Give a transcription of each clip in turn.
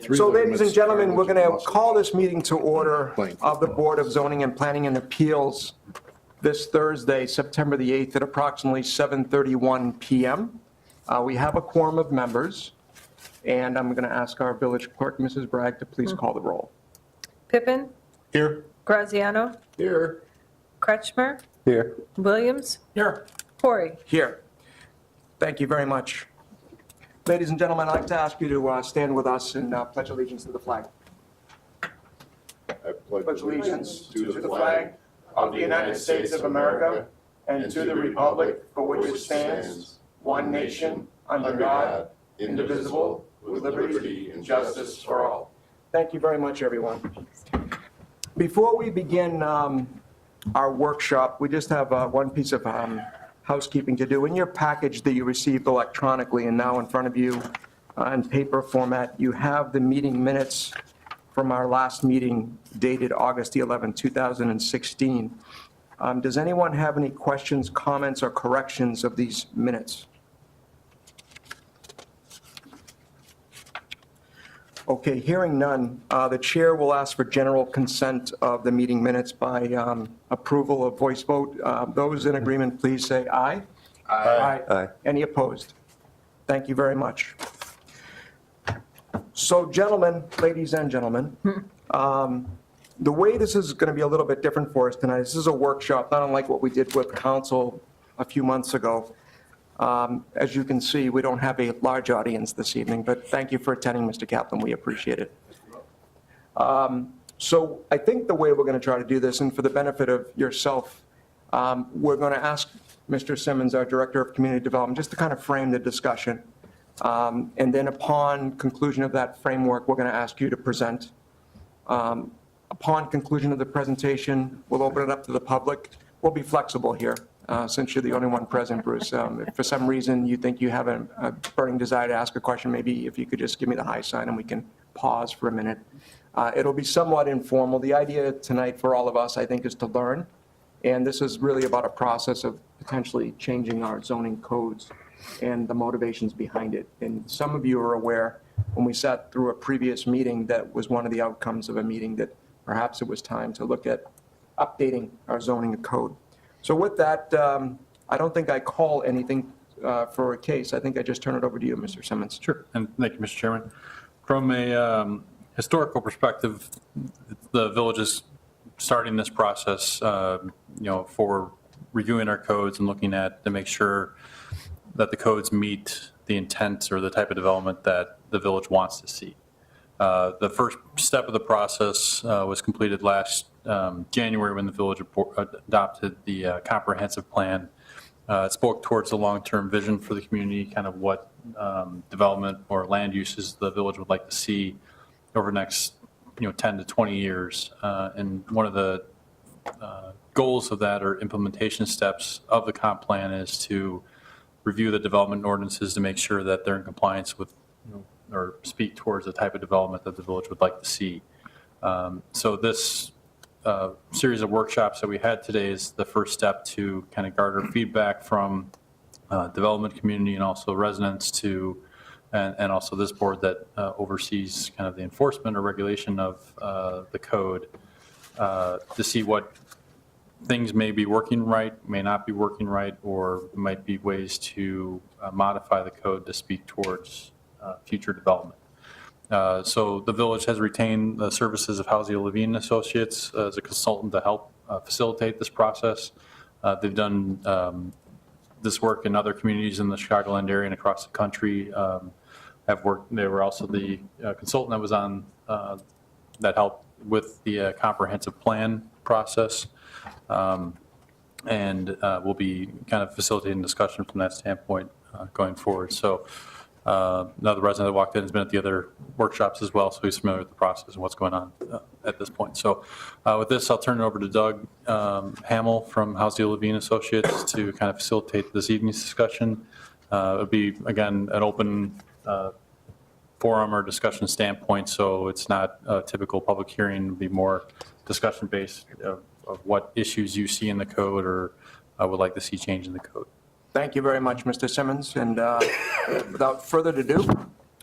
So, ladies and gentlemen, we're going to call this meeting to order of the Board of Zoning and Planning and Appeals this Thursday, September the 8th at approximately 7:31 PM. We have a quorum of members, and I'm going to ask our village clerk, Mrs. Bragg, to please call the roll. Pippin, Here. Graziano, Here. Kretschmer, Here. Williams, Here. Corey. Here. Thank you very much. Ladies and gentlemen, I'd like to ask you to stand with us and pledge allegiance to the flag. I Pledge allegiance to the flag of the United States of America and to the republic for which it stands, one nation, under God, indivisible, with liberty and justice for all. Thank you very much, everyone. Before we begin our workshop, we just have one piece of housekeeping to do. In your package that you received electronically and now in front of you in paper format, you have the meeting minutes from our last meeting dated August 11, 2016. Does anyone have any questions, comments, or corrections of these minutes? Okay, hearing none, the chair will ask for general consent of the meeting minutes by approval of voice vote. Those in agreement, please say aye. Aye. Aye. Any opposed? Thank you very much. So, gentlemen, ladies and gentlemen, the way this is going to be a little bit different for us tonight, this is a workshop, not unlike what we did with council a few months ago. As you can see, we don't have a large audience this evening, but thank you for attending, Mr. Kaplan. We appreciate it. So I think the way we're going to try to do this, and for the benefit of yourself, we're going to ask Mr. Simmons, our Director of Community Development, just to kind of frame the discussion. And then upon conclusion of that framework, we're going to ask you to present. Upon conclusion of the presentation, we'll open it up to the public. We'll be flexible here. Since you're the only one present, Bruce, if for some reason you think you have a burning desire to ask a question, maybe if you could just give me the high sign and we can pause for a minute. It'll be somewhat informal. The idea tonight for all of us, I think, is to learn. And this is really about a process of potentially changing our zoning codes and the motivations behind it. And some of you are aware, when we sat through a previous meeting, that was one of the outcomes of a meeting, that perhaps it was time to look at updating our zoning code. So with that, I don't think I call anything for a case. I think I just turn it over to you, Mr. Simmons. Sure, and thank you, Mr. Chairman. From a historical perspective, the village is starting this process, for reviewing our codes and looking at to make sure that the codes meet the intent or the type of development that the village wants to see. The first step of the process was completed last January when the village adopted the comprehensive plan. It spoke towards the long-term vision for the community, kind of what development or land uses the village would like to see over the next 10 to 20 years. And one of the goals of that, or implementation steps of the comp plan, is to review the development ordinances to make sure that they're in compliance with or speak towards the type of development that the village would like to see. So this series of workshops that we had today is the first step to kind of garner feedback from development community and also residents and also this board that oversees kind of the enforcement or regulation of the code to see what things may be working right, may not be working right, or might be ways to modify the code to speak towards future development. So the village has retained the services of Housie Levine Associates as a consultant to help facilitate this process. They've done this work in other communities in the Chicagoland area and across the country. They were also the consultant that was on that helped with the comprehensive plan process, and we'll be kind of facilitating discussion from that standpoint going forward. So another resident that walked in has been at the other workshops as well, so he's familiar with the process and what's going on at this point. So with this, I'll turn it over to Doug Hamill from Housie Levine Associates to kind of facilitate this evening's discussion. It'll be, again, an open forum or discussion standpoint, so it's not a typical public hearing. It'll be more discussion-based of what issues you see in the code or would like to see change in the code. Thank you very much, Mr. Simmons. And without further ado,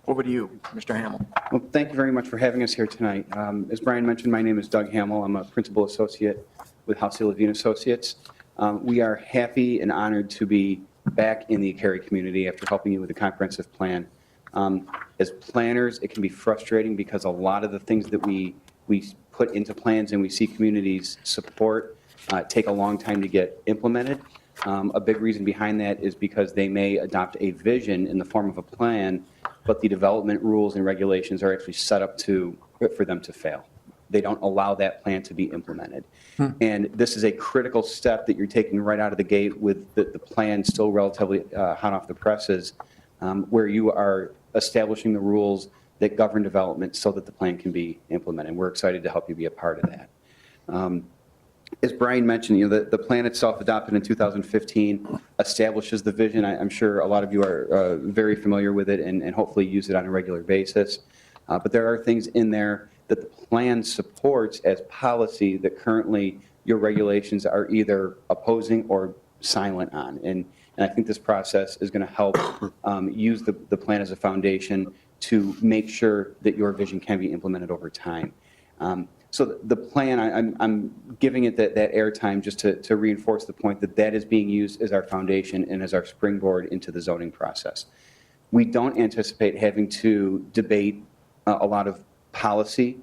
Over to you, Mr. Hamill. Well, thank you very much for having us here tonight. As Brian mentioned, my name is Doug Hamill. I'm a principal associate with Halsey Levine Associates. We are happy and honored to be back in the Cary community after helping you with the comprehensive plan. As planners, it can be frustrating because a lot of the things that we put into plans and we see communities support take a long time to get implemented. A big reason behind that is because they may adopt a vision in the form of a plan, but the development rules and regulations are actually set up for them to fail. They don't allow that plan to be implemented. And this is a critical step that you're taking right out of the gate with the plan still relatively hot off the presses, where you are establishing the rules that govern development so that the plan can be implemented. We're excited to help you be a part of that. As Brian mentioned, the plan itself, adopted in 2015, establishes the vision. I'm sure a lot of you are very familiar with it and hopefully use it on a regular basis. But there are things in there that the plan supports as policy that currently your regulations are either opposing or silent on. And I think this process is going to help use the plan as a foundation to make sure that your vision can be implemented over time. So the plan, I'm giving it that airtime just to reinforce the point that is being used as our foundation and as our springboard into the zoning process. We don't anticipate having to debate a lot of policy,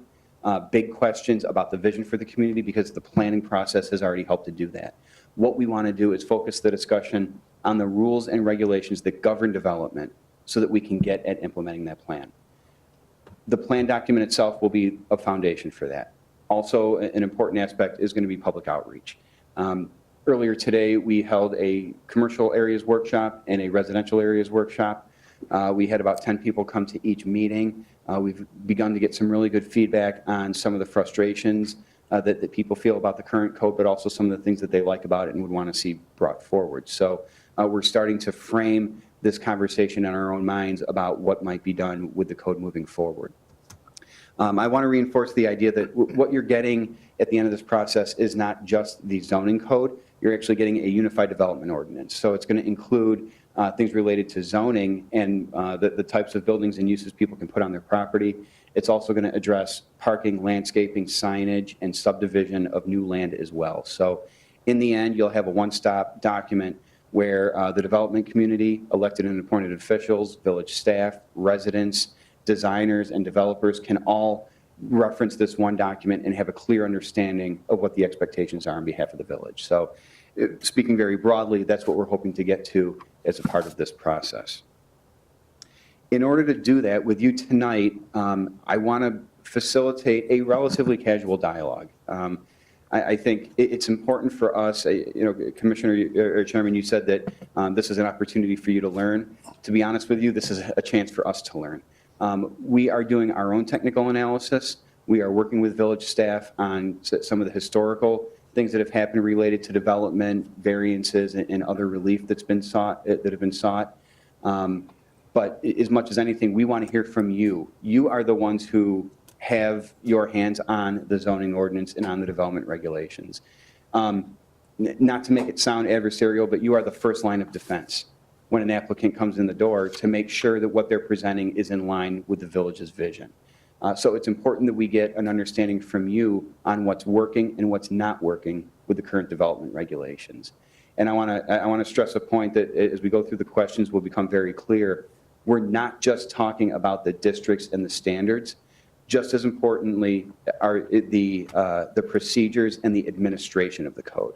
big questions about the vision for the community because the planning process has already helped to do that. What we want to do is focus the discussion on the rules and regulations that govern development so that we can get at implementing that plan. The plan document itself will be a foundation for that. Also, an important aspect is going to be public outreach. Earlier today, we held a commercial areas workshop and a residential areas workshop. We had about 10 people come to each meeting. We've begun to get some really good feedback on some of the frustrations that people feel about the current code, but also some of the things that they like about it and would want to see brought forward. So we're starting to frame this conversation in our own minds about what might be done with the code moving forward. I want to reinforce the idea that what you're getting at the end of this process is not just the zoning code. You're actually getting a unified development ordinance. So it's going to include things related to zoning and the types of buildings and uses people can put on their property. It's also going to address parking, landscaping, signage, and subdivision of new land as well. So in the end, you'll have a one-stop document where the development community, elected and appointed officials, village staff, residents, designers, and developers can all reference this one document and have a clear understanding of what the expectations are on behalf of the village. So speaking very broadly, that's what we're hoping to get to as a part of this process. In order to do that with you tonight, I want to facilitate a relatively casual dialogue. I think it's important for us, Commissioner or Chairman, you said that this is an opportunity for you to learn. To be honest with you, this is a chance for us to learn. We are doing our own technical analysis. We are working with village staff on some of the historical things that have happened related to development, variances, and other relief that have been sought. But as much as anything, we want to hear from you. You are the ones who have your hands on the zoning ordinance and on the development regulations. Not to make it sound adversarial, but you are the first line of defense when an applicant comes in the door to make sure that what they're presenting is in line with the village's vision. So it's important that we get an understanding from you on what's working and what's not working with the current development regulations. And I want to stress a point that as we go through the questions will become very clear. We're not just talking about the districts and the standards. Just as importantly are the procedures and the administration of the code.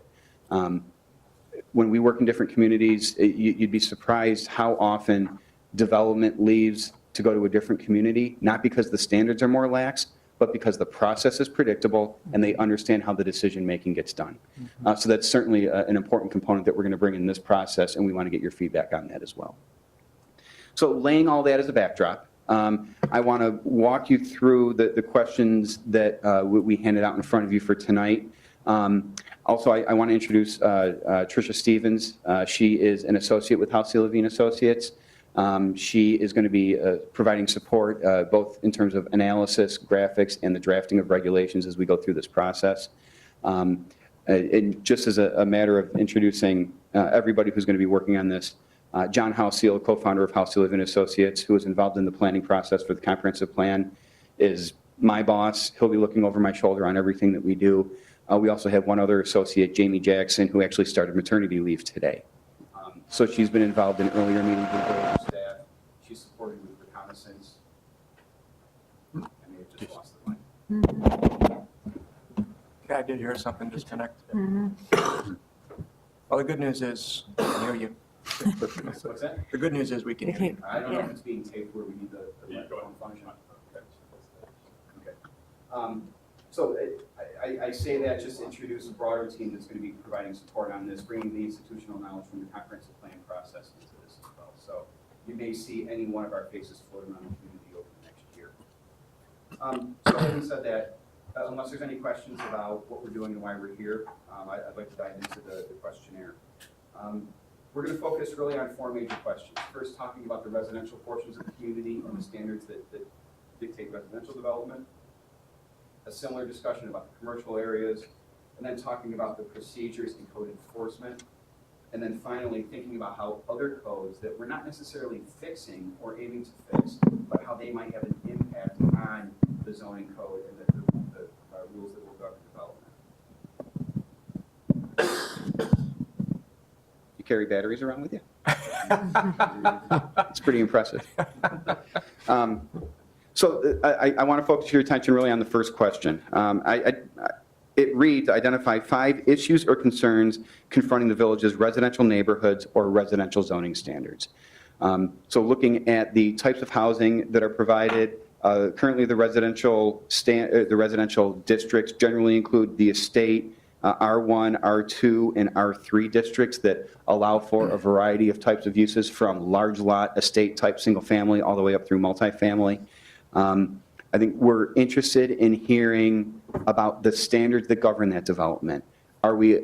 When we work in different communities, you'd be surprised how often development leaves to go to a different community, not because the standards are more lax, but because the process is predictable and they understand how the decision-making gets done. So that's certainly an important component that we're going to bring in this process, and we want to get your feedback on that as well. So laying all that as a backdrop, I want to walk you through the questions that we handed out in front of you for tonight. Also, I want to introduce Tricia Stevens. She is an associate with Halsey Levine Associates. She is going to be providing support both in terms of analysis, graphics, and the drafting of regulations as we go through this process. And just as a matter of introducing everybody who's going to be working on this, John Halsey, co-founder of Halsey Living Associates, who is involved in the planning process for the comprehensive plan, is my boss. He'll be looking over my shoulder on everything that we do. We also have one other associate, Jamie Jackson, who actually started maternity leave today. So she's been involved in earlier meetings with the staff. She's supported with reconnaissance. I may have just lost the line. Okay, I did hear something disconnect. Well, the good news is, I can hear you. What's that? The good news is we can hear you. I don't know if it's being taped where we need the microphone function. Okay. So I say that just to introduce a broader team that's going to be providing support on this, bringing the institutional knowledge from the comprehensive plan process into this as well. So you may see any one of our faces floating around the community over the next year. So having said that, unless there's any questions about what we're doing and why we're here, I'd like to dive into the questionnaire. We're going to focus really on 4 major questions. First, talking about the residential portions of the community and the standards that dictate residential development. A similar discussion about the commercial areas, and then talking about the procedures and code enforcement. And then finally, thinking about how other codes that we're not necessarily fixing or aiming to fix, but how they might have an impact on the zoning code and the rules that will govern development. You carry batteries around with you? It's pretty impressive. So I want to focus your attention really on the first question. It reads, identify 5 issues or concerns confronting the village's residential neighborhoods or residential zoning standards. So looking at the types of housing that are provided, currently the residential districts generally include the estate, R1, R2, and R3 districts that allow for a variety of types of uses from large lot, estate type, single family, all the way up through multifamily. I think we're interested in hearing about the standards that govern that development. Are we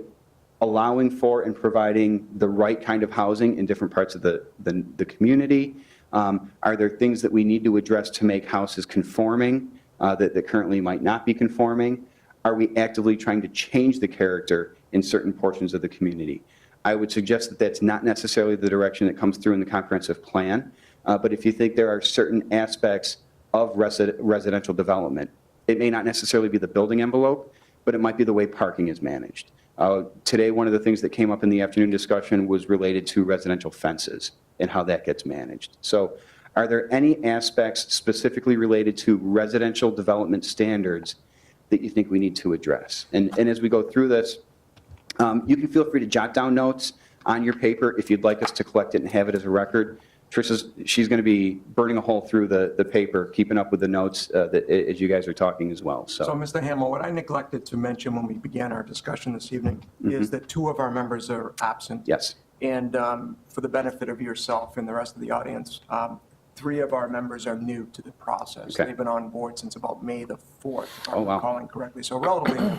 allowing for and providing the right kind of housing in different parts of the community? Are there things that we need to address to make houses conforming that currently might not be conforming? Are we actively trying to change the character in certain portions of the community? I would suggest that that's not necessarily the direction that comes through in the comprehensive plan, but if you think there are certain aspects of residential development, it may not necessarily be the building envelope, but it might be the way parking is managed. Today, one of the things that came up in the afternoon discussion was related to residential fences and how that gets managed. So are there any aspects specifically related to residential development standards that you think we need to address? And as we go through this, you can feel free to jot down notes on your paper if you'd like us to collect it and have it as a record. She's going to be burning a hole through the paper, keeping up with the notes as you guys are talking as well. So, Mr. Hamel, what I neglected to mention when we began our discussion this evening is that 2 of our members are absent. Yes. And for the benefit of yourself and the rest of the audience, 3 of our members are new to the process. Okay. They've been on board since about May the 4th, if Oh, I'm wow. recalling correctly. So relatively new.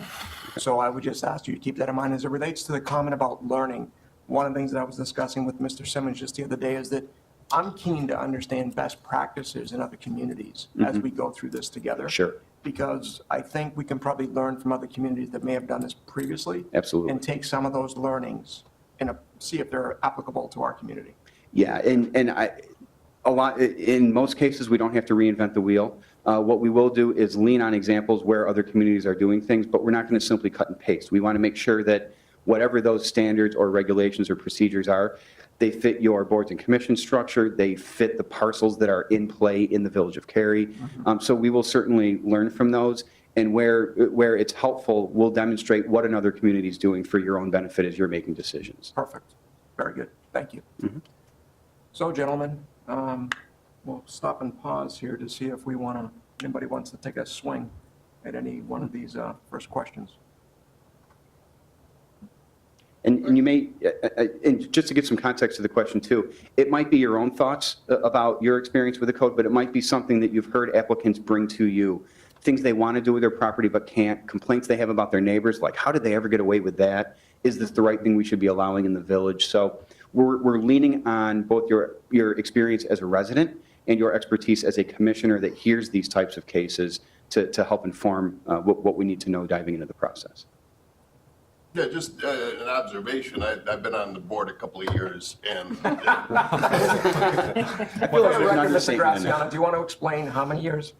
So I would just ask you to keep that in mind. As it relates to the comment about learning, one of the things that I was discussing with Mr. Simmons just the other day is that I'm keen to understand best practices in other communities as we go through this together. Sure. Because I think we can probably learn from other communities that may have done this previously. Absolutely. And take some of those learnings and see if they're applicable to our community. Yeah, and in most cases, we don't have to reinvent the wheel. What we will do is lean on examples where other communities are doing things, but we're not going to simply cut and paste. We want to make sure that whatever those standards or regulations or procedures are, they fit your boards and commission structure, they fit the parcels that are in play in the Village of Cary. So we will certainly learn from those, and where it's helpful, we'll demonstrate what another community is doing for your own benefit as you're making decisions. Perfect. Very good. Thank you. So, gentlemen, we'll stop and pause here to see if anybody wants to take a swing at any one of these first questions. And you may, and just to give some context to the question too, it might be your own thoughts about your experience with the code, but it might be something that you've heard applicants bring to you. Things they want to do with their property but can't, complaints they have about their neighbors, like how did they ever get away with that? Is this the right thing we should be allowing in the village? So we're leaning on both your experience as a resident and your expertise as a commissioner that hears these types of cases to help inform what we need to know diving into the process. Yeah, just an observation. I've been on the board a couple of years, and I feel like For the there's an record, Mr. understatement in there. Graziano, do you want to explain how many years?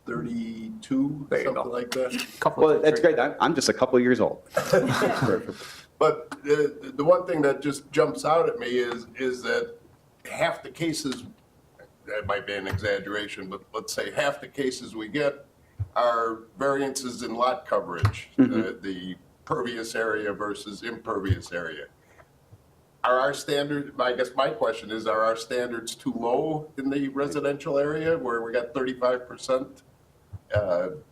32, There you go. something like that. Well, that's great. I'm just a couple of years old. But the one thing that just jumps out at me is that half the cases, that might be an exaggeration, but let's say half the cases we get are variances in lot coverage, the pervious area versus impervious area. Are our standards, I guess my question is, are our standards too low in the residential area where we got 35%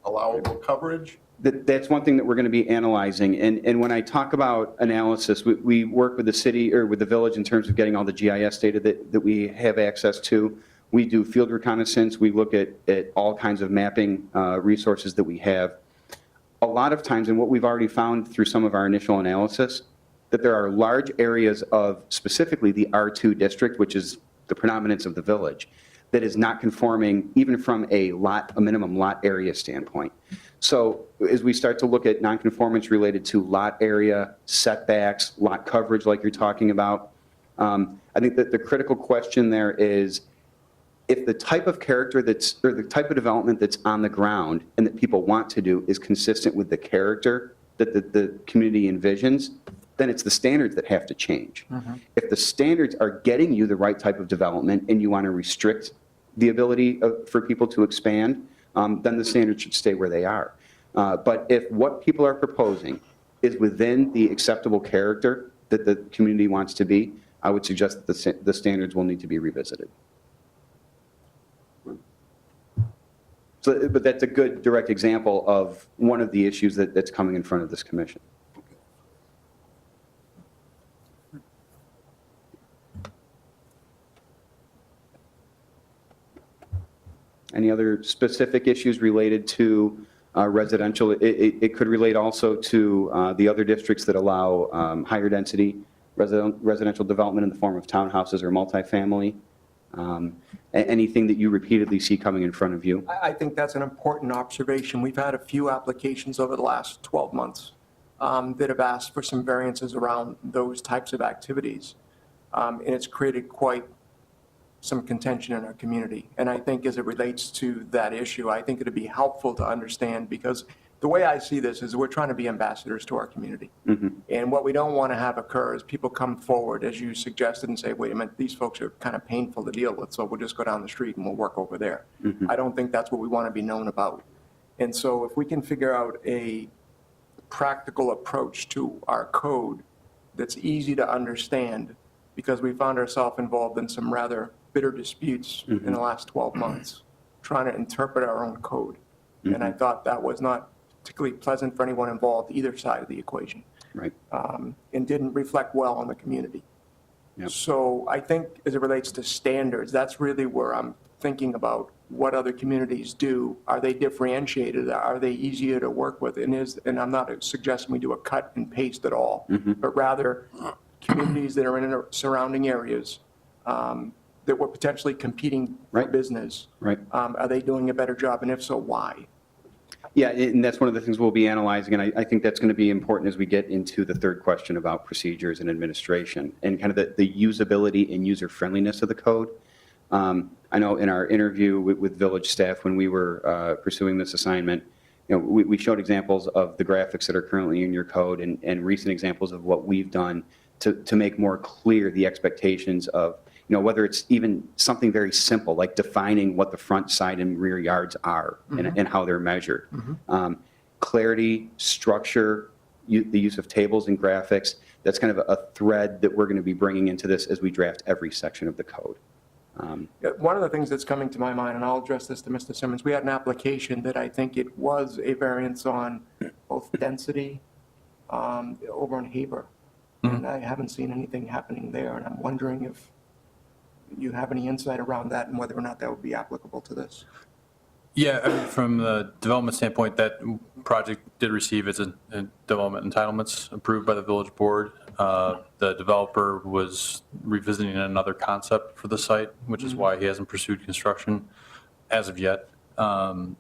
allowable coverage? That's one thing that we're going to be analyzing. And when I talk about analysis, we work with the city or with the village in terms of getting all the GIS data that we have access to. We do field reconnaissance. We look at all kinds of mapping resources that we have. A lot of times, and what we've already found through some of our initial analysis, that there are large areas of specifically the R2 district, which is the predominance of the village, that is not conforming even from a minimum lot area standpoint. So as we start to look at nonconformance related to lot area, setbacks, lot coverage like you're talking about, I think that the critical question there is if the type of character or the type of development that's on the ground and that people want to do is consistent with the character that the community envisions, then it's the standards that have to change. If the standards are getting you the right type of development and you want to restrict the ability for people to expand, then the standards should stay where they are. But if what people are proposing is within the acceptable character that the community wants to be, I would suggest that the standards will need to be revisited. So, but that's a good direct example of one of the issues that's coming in front of this commission. Any other specific issues related to residential? It could relate also to the other districts that allow higher density residential development in the form of townhouses or multifamily. Anything that you repeatedly see coming in front of you? I think that's an important observation. We've had a few applications over the last 12 months that have asked for some variances around those types of activities. And it's created quite some contention in our community. And I think as it relates to that issue, I think it'd be helpful to understand, because the way I see this is we're trying to be ambassadors to our community. And what we don't want to have occur is people come forward, as you suggested, and say, wait a minute, these folks are kind of painful to deal with, so we'll just go down the street and we'll work over there. I don't think that's what we want to be known about. And so if we can figure out a practical approach to our code that's easy to understand, because we found ourselves involved in some rather bitter disputes in the last 12 months, trying to interpret our own code. And I thought that was not particularly pleasant for anyone involved, either side of the equation. Right. And didn't reflect well on the community. Yep. So I think as it relates to standards, that's really where I'm thinking about what other communities do. Are they differentiated? Are they easier to work with? And I'm not suggesting we do a cut and paste at all, but rather communities that are in surrounding areas that were potentially competing for Right. business. Right. Are they doing a better job? And if so, why? Yeah, and that's one of the things we'll be analyzing, and I think that's going to be important as we get into the third question about procedures and administration and kind of the usability and user friendliness of the code. I know in our interview with village staff when we were pursuing this assignment, we showed examples of the graphics that are currently in your code and recent examples of what we've done to make more clear the expectations of, whether it's even something very simple like defining what the front, side, and rear yards are and how they're measured. Clarity, structure, the use of tables and graphics, that's kind of a thread that we're going to be bringing into this as we draft every section of the code. One of the things that's coming to my mind, and I'll address this to Mr. Simmons, we had an application that I think it was a variance on both density over in Heber. And I haven't seen anything happening there, and I'm wondering if you have any insight around that and whether or not that would be applicable to this. Yeah, I mean, from the development standpoint, that project did receive its development entitlements approved by the village board. The developer was revisiting another concept for the site, which is why he hasn't pursued construction as of yet. From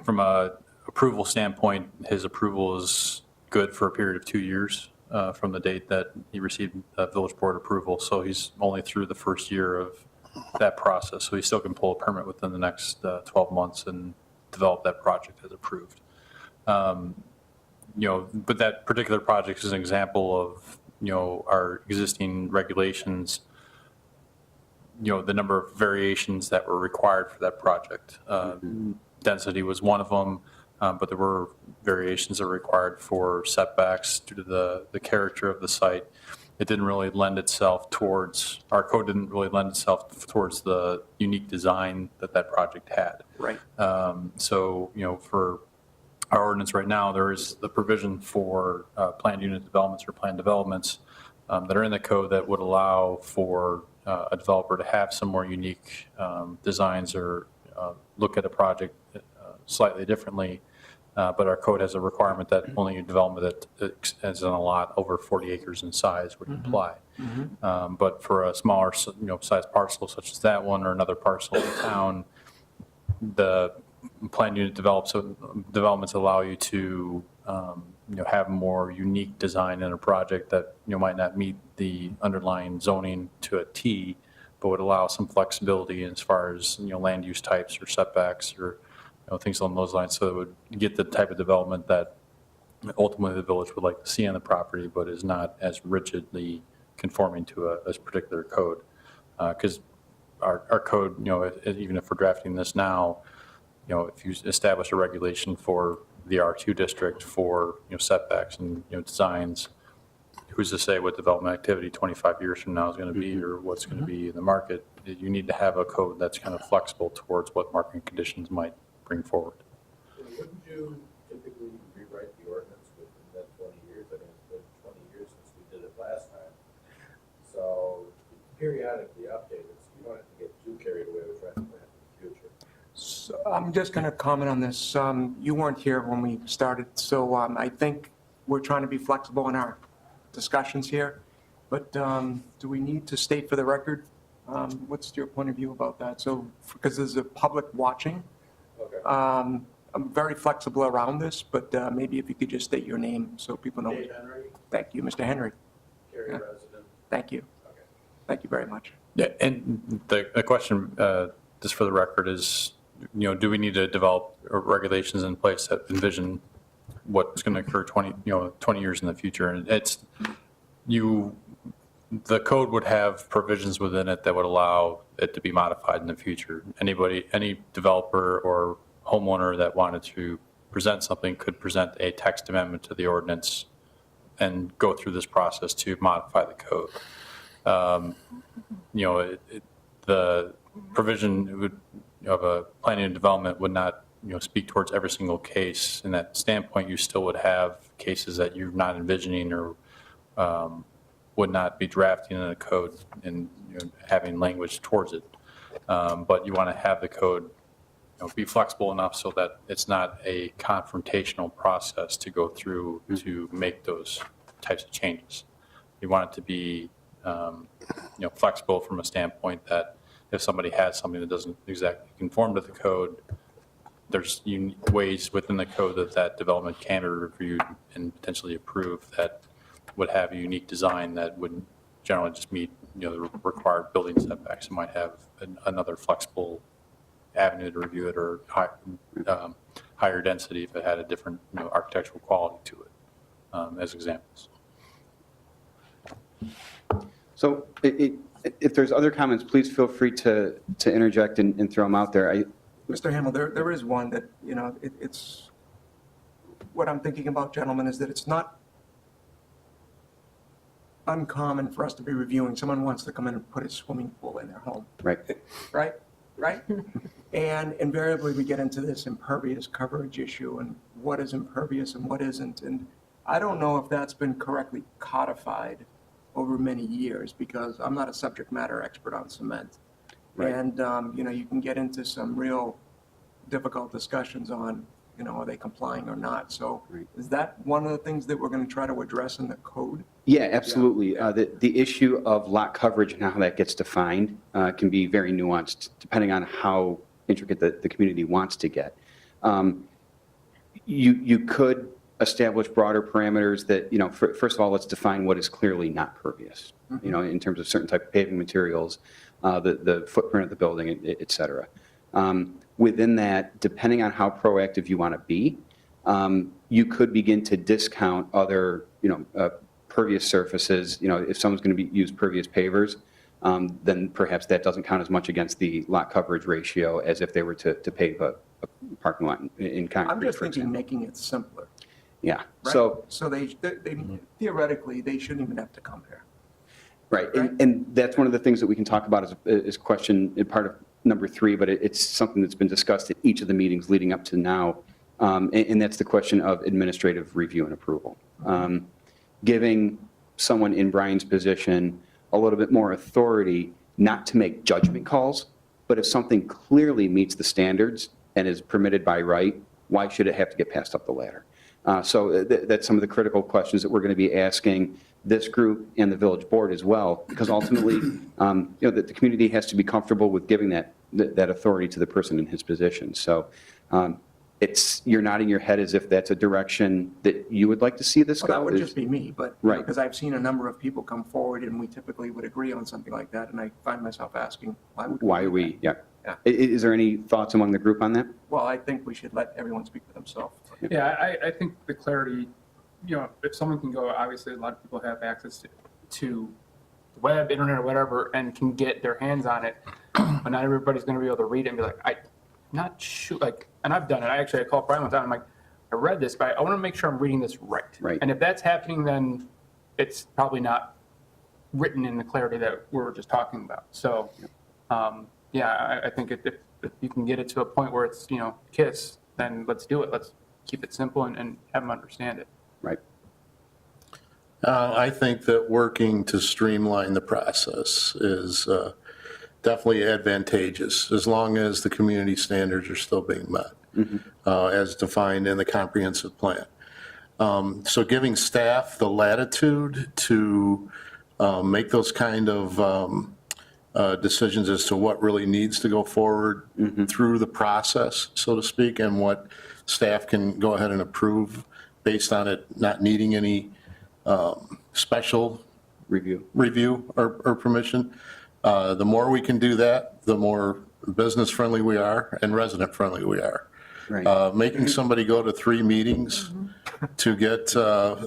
a approval standpoint, his approval is good for a period of 2 years from the date that he received village board approval. So he's only through the first year of that process. So he still can pull a permit within the next 12 months and develop that project as approved. But that particular project is an example of, our existing regulations, the number of variations that were required for that project. Density was one of them, but there were variations that were required for setbacks due to the character of the site. It didn't really lend itself towards, our code didn't really lend itself towards the unique design that project had. Right. So, for our ordinance right now, there is the provision for planned unit developments or planned developments that are in the code that would allow for a developer to have some more unique designs or look at a project slightly differently. But our code has a requirement that only a development that is on a lot over 40 acres in size would apply. But for a smaller, size parcel such as that one or another parcel in town, the planned unit developments allow you to have more unique design in a project that might not meet the underlying zoning to a T, but would allow some flexibility as far as land use types or setbacks or things along those lines, so it would get the type of development that ultimately the village would like to see on the property, but is not as rigidly conforming to a particular code. Because our code, even if we're drafting this now, if you establish a regulation for the R2 district for setbacks and designs, who's to say what development activity 25 years from now is going to be or what's going to be in the market? You need to have a code that's kind of flexible towards what market conditions might bring forward. Wouldn't you typically rewrite the ordinance within that 20 years? I mean, it's been 20 years since we did it last time. So periodically update it, so you don't have to get too carried away with trying to plan for the future. So I'm just going to comment on this. You weren't here when we started, so I think we're trying to be flexible in our discussions here. But do we need to state for the record, what's your point of view about that? So, because there's a public watching, Okay. I'm very flexible around this, but maybe if you could just state your name so people know. Dave Henry, Thank you, Mr. Henry. Cary Yeah. resident. Thank you. Okay. Thank you very much. Yeah, and the question, just for the record, is, do we need to develop regulations in place that envision what's going to occur 20 years in the future? And the code would have provisions within it that would allow it to be modified in the future. Any developer or homeowner that wanted to present something could present a text amendment to the ordinance and go through this process to modify the code. The provision of a planning and development would not speak towards every single case. In that standpoint, you still would have cases that you're not envisioning or would not be drafting in a code and having language towards it. But you want to have the code be flexible enough so that it's not a confrontational process to go through to make those types of changes. You want it to be flexible from a standpoint that if somebody has something that doesn't exactly conform to the code, there's ways within the code that development can be reviewed and potentially approved that would have a unique design that would generally just meet the required building setbacks. It might have another flexible avenue to review it, or higher density if it had a different architectural quality to it, as examples. So if there's other comments, please feel free to interject and throw them out there. Mr. Hamel, there is one that, it's, what I'm thinking about, gentlemen, is that it's not uncommon for us to be reviewing. Someone wants to come in and put a swimming pool in their home, Right. right? And invariably, we get into this impervious coverage issue and what is impervious and what isn't. And I don't know if that's been correctly codified over many years, because I'm not a subject matter expert on cement. Right. And, you can get into some real difficult discussions on, are they complying or not? So Right. is that one of the things that we're going to try to address in the code? Yeah, absolutely. The issue of lot coverage and how that gets defined can be very nuanced depending on how intricate the community wants to get. You could establish broader parameters that, first of all, let's define what is clearly not pervious, in terms of certain type of paving materials, the footprint of the building, et cetera. Within that, depending on how proactive you want to be, you could begin to discount other, pervious surfaces. If someone's going to use pervious pavers, then perhaps that doesn't count as much against the lot coverage ratio as if they were to pave a parking lot in concrete, I'm just for thinking example. making it simpler, Yeah, right? so, So they theoretically, they shouldn't even have to come here. right, Right. and that's one of the things that we can talk about as question in part of number 3, but it's something that's been discussed at each of the meetings leading up to now, and that's the question of administrative review and approval. Giving someone in Brian's position a little bit more authority not to make judgment calls, but if something clearly meets the standards and is permitted by right, why should it have to get passed up the ladder? So that's some of the critical questions that we're going to be asking this group and the village board as well, because ultimately, the community has to be comfortable with giving that authority to the person in his position. So you're nodding your head as if that's a direction that you would like to see this Well, go. that would just be me, but, Right. because I've seen a number of people come forward and we typically would agree on something like that, and I find myself asking, why would we? Why do are we, that? yeah. Yeah. Is there any thoughts among the group on that? Well, I think we should let everyone speak for themselves. Yeah, I think the clarity, if someone can go, obviously a lot of people have access to the web, internet, or whatever, and can get their hands on it, but not everybody's going to be able to read it and be like, I'm not sure, and I've done it. I called Brian one time, I'm like, I read this, but I want to make sure I'm reading this right. Right. And if that's happening, then it's probably not written in the clarity that we were just talking about. So, I think if you can get it to a point where it's, KISS, then let's do it. Let's keep it simple and have them understand it. Right. I think that working to streamline the process is definitely advantageous, as long as the community standards are still being met, as defined in the comprehensive plan. So giving staff the latitude to make those kind of decisions as to what really needs to go forward through the process, so to speak, and what staff can go ahead and approve based on it not needing any special review or permission. The more we can do that, the more business-friendly we are and resident-friendly we are. Right. Making somebody go to 3 meetings to get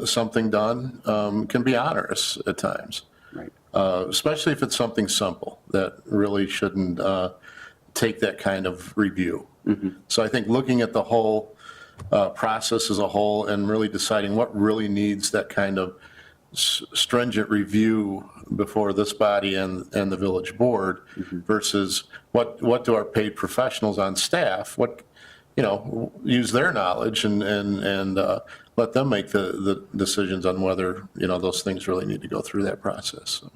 something done can be onerous at times. Right. Especially if it's something simple that really shouldn't take that kind of review. So I think looking at the whole process as a whole and really deciding what really needs that kind of stringent review before this body and the village board versus what do our paid professionals on staff, use their knowledge and let them make the decisions on whether, those things really need to go through that process. So.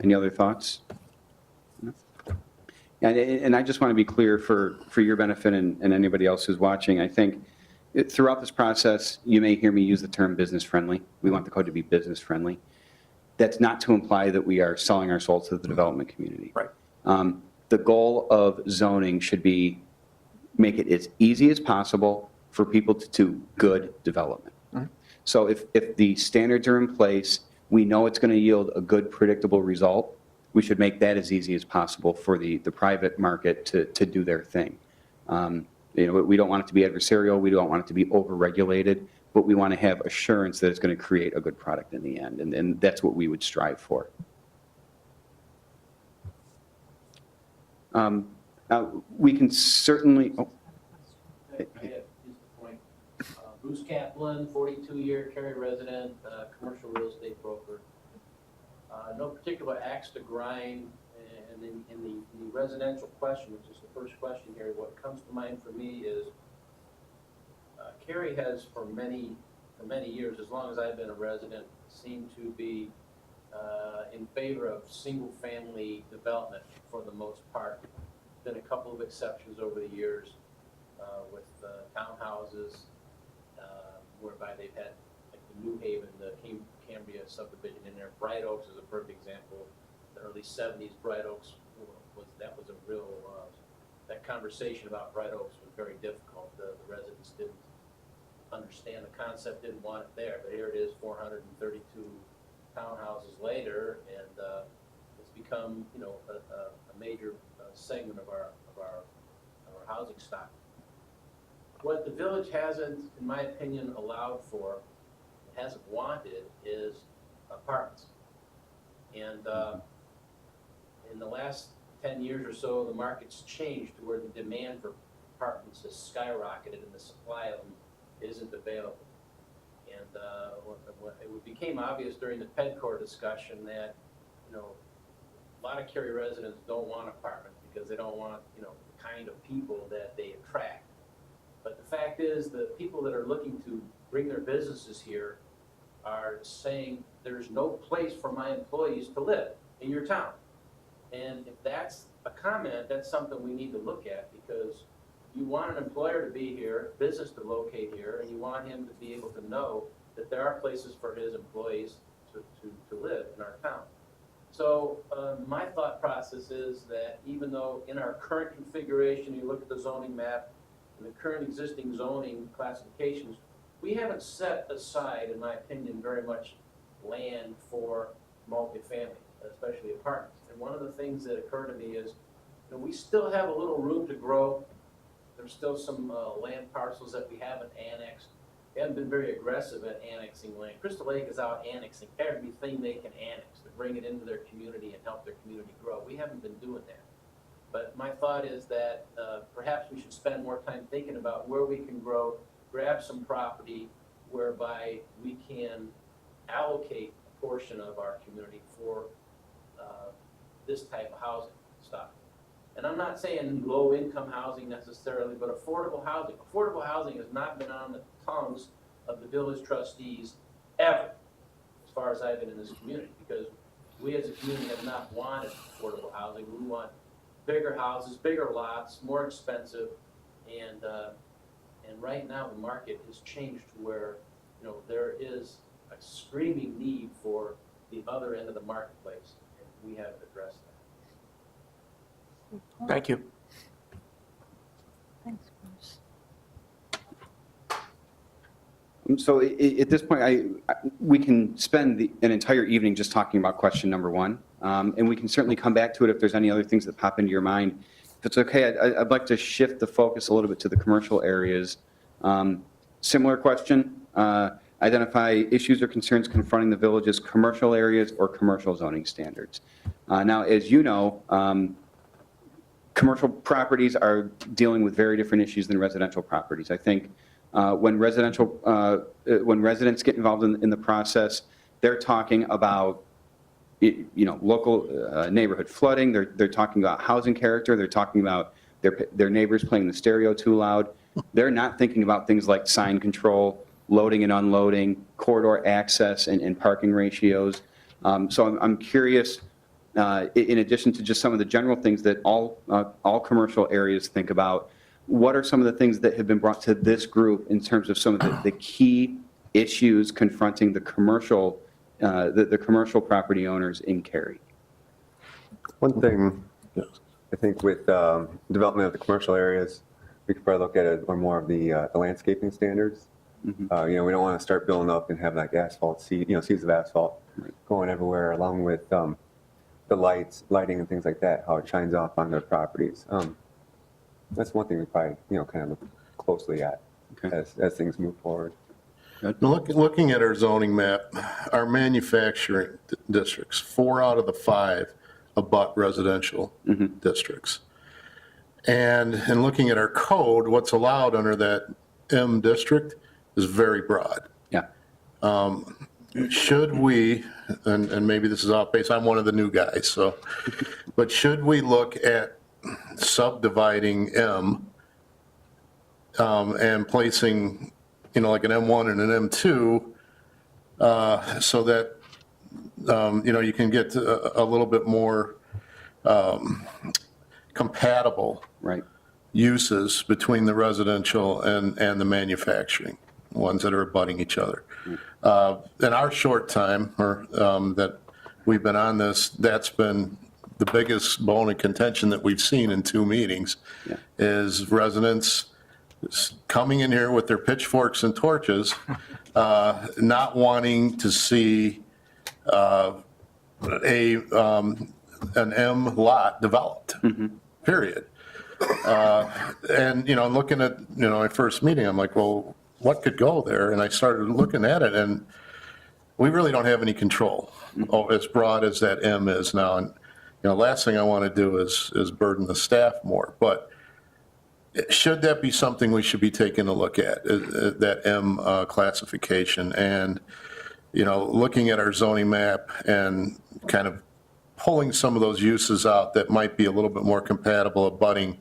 Any other thoughts? No? And I just want to be clear for your benefit and anybody else who's watching. I think throughout this process, you may hear me use the term business-friendly. We want the code to be business-friendly. That's not to imply that we are selling our soul to the development community. Right. The goal of zoning should be make it as easy as possible for people to do good development. So if the standards are in place, we know it's going to yield a good, predictable result, we should make that as easy as possible for the private market to do their thing. We don't want it to be adversarial, we don't want it to be over-regulated, but we want to have assurance that it's going to create a good product in the end, and that's what we would strive for. We can certainly, I have just a point. Bruce Kaplan, 42-year Cary resident, commercial real estate broker. No particular axe to grind, and in the residential question, which is the first question here, what comes to mind for me is Cary has for many years, as long as I've been a resident, seemed to be in favor of single-family development for the most part. Been a couple of exceptions over the years with townhouses whereby they've had like the New Haven, the Cambria subdivision in there. Bright Oaks is a perfect example. The early 70s, Bright Oaks was a real that conversation about Bright Oaks was very difficult. The residents understand the concept, didn't want it there. But here it is, 432 townhouses later, and it's become, you know, a major segment of our housing stock. What the village hasn't, in my opinion, allowed for, hasn't wanted, is apartments. And in the last 10 years or so, the market's changed to where the demand for apartments has skyrocketed and the supply of them isn't available. And it became obvious during the PEDCOR discussion that, you know, a lot of Cary residents don't want apartments because they don't want, you know, the kind of people that they attract. But the fact is, the people that are looking to bring their businesses here are saying there's no place for my employees to live in your town. And if that's a comment, that's something we need to look at, because you want an employer to be here, business to locate here, and you want him to be able to know that there are places for his employees to live in our town. So my thought process is that even though in our current configuration, you look at the zoning map and the current existing zoning classifications, we haven't set aside, in my opinion, very much land for multifamily, especially apartments. And one of the things that occurred to me is, you know, we still have a little room to grow. There's still some land parcels that we haven't annexed. We haven't been very aggressive at annexing land. Crystal Lake is out annexing everything they can annex to bring it into their community and help their community grow. We haven't been doing that. But my thought is that perhaps we should spend more time thinking about where we can grow, grab some property whereby we can allocate a portion of our community for this type of housing stock. And I'm not saying low-income housing necessarily, but affordable housing. Affordable housing has not been on the tongues of the village trustees ever, as far as I've been in this community, because we as a community have not wanted affordable housing. We want bigger houses, bigger lots, more expensive, and right now the market has changed to where, you know, there is a screaming need for the other end of the marketplace, and we haven't addressed that. Thank you. Thanks, Bruce. So at this point, we can spend an entire evening just talking about question number one, and we can certainly come back to it if there's any other things that pop into your mind. If it's okay, I'd like to shift the focus a little bit to the commercial areas. Similar question, identify issues or concerns confronting the village's commercial areas or commercial zoning standards. Now, as you know, commercial properties are dealing with very different issues than residential properties. I think when residents get involved in the process, they're talking about, you know, local neighborhood flooding. They're talking about housing character. They're talking about their neighbors playing the stereo too loud. They're not thinking about things like sign control, loading and unloading, corridor access, and parking ratios. So I'm curious, in addition to just some of the general things that all commercial areas think about, what are some of the things that have been brought to this group in terms of some of the key issues confronting the commercial property owners in Cary? One thing, I think with development of the commercial areas, we could probably look at it or more of the landscaping standards. Mm-hmm. You know, we don't want to start building up and have like asphalt seeds of asphalt going everywhere, along with the lighting and things like that, how it shines off on their properties. That's one thing we probably, you know, kind of look closely at as things move forward. Looking at our zoning map, our manufacturing districts, 4 out of the 5 abut residential districts. And in looking at our code, what's allowed under that M district is very broad. Yeah. Should we, and maybe this is off base, I'm one of the new guys, so, but should we look at subdividing M and placing, you know, like an M1 and an M2 so that, you know, you can get a little bit more compatible uses between the residential and the manufacturing, ones that are abutting each other. In our short time that we've been on this, that's been the biggest bone of contention that we've seen in 2 meetings is residents coming in here with their pitchforks and torches, not wanting to see an M lot developed, period. And, looking at, my first meeting, I'm like, well, what could go there? And I started looking at it, and we really don't have any control as broad as that M is now. And, last thing I want to do is burden the staff more. But should that be something we should be taking a look at, that M classification? And, looking at our zoning map and kind of pulling some of those uses out that might be a little bit more compatible abutting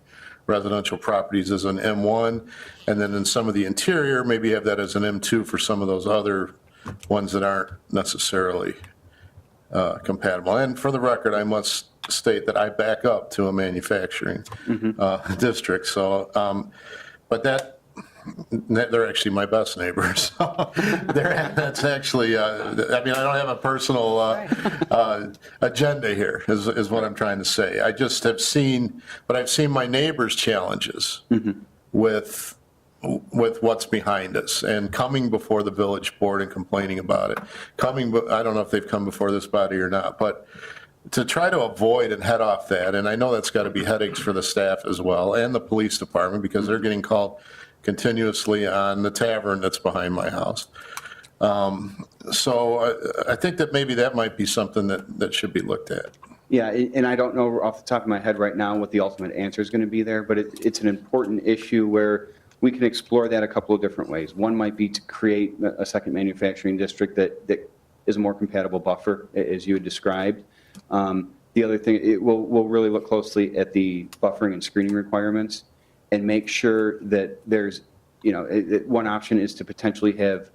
residential properties as an M1, and then in some of the interior, maybe have that as an M2 for some of those other ones that aren't necessarily compatible. And for the record, I must state that I back up to a manufacturing district. So, but they're actually my best neighbors. That's actually, I don't have a personal agenda here, is what I'm trying to say. I just have seen, but I've seen my neighbors' challenges with what's behind us and coming before the village board and complaining about it. I don't know if they've come before this body or not, but to try to avoid and head off that, and I know that's got to be headaches for the staff as well and the police department, because they're getting called continuously on the tavern that's behind my house. So I think that maybe that might be something that should be looked at. Yeah, and I don't know off the top of my head right now what the ultimate answer is going to be there, but it's an important issue where we can explore that a couple of different ways. One might be to create a second manufacturing district that is a more compatible buffer, as you had described. The other thing, we'll really look closely at the buffering and screening requirements and make sure that there's, one option is to potentially have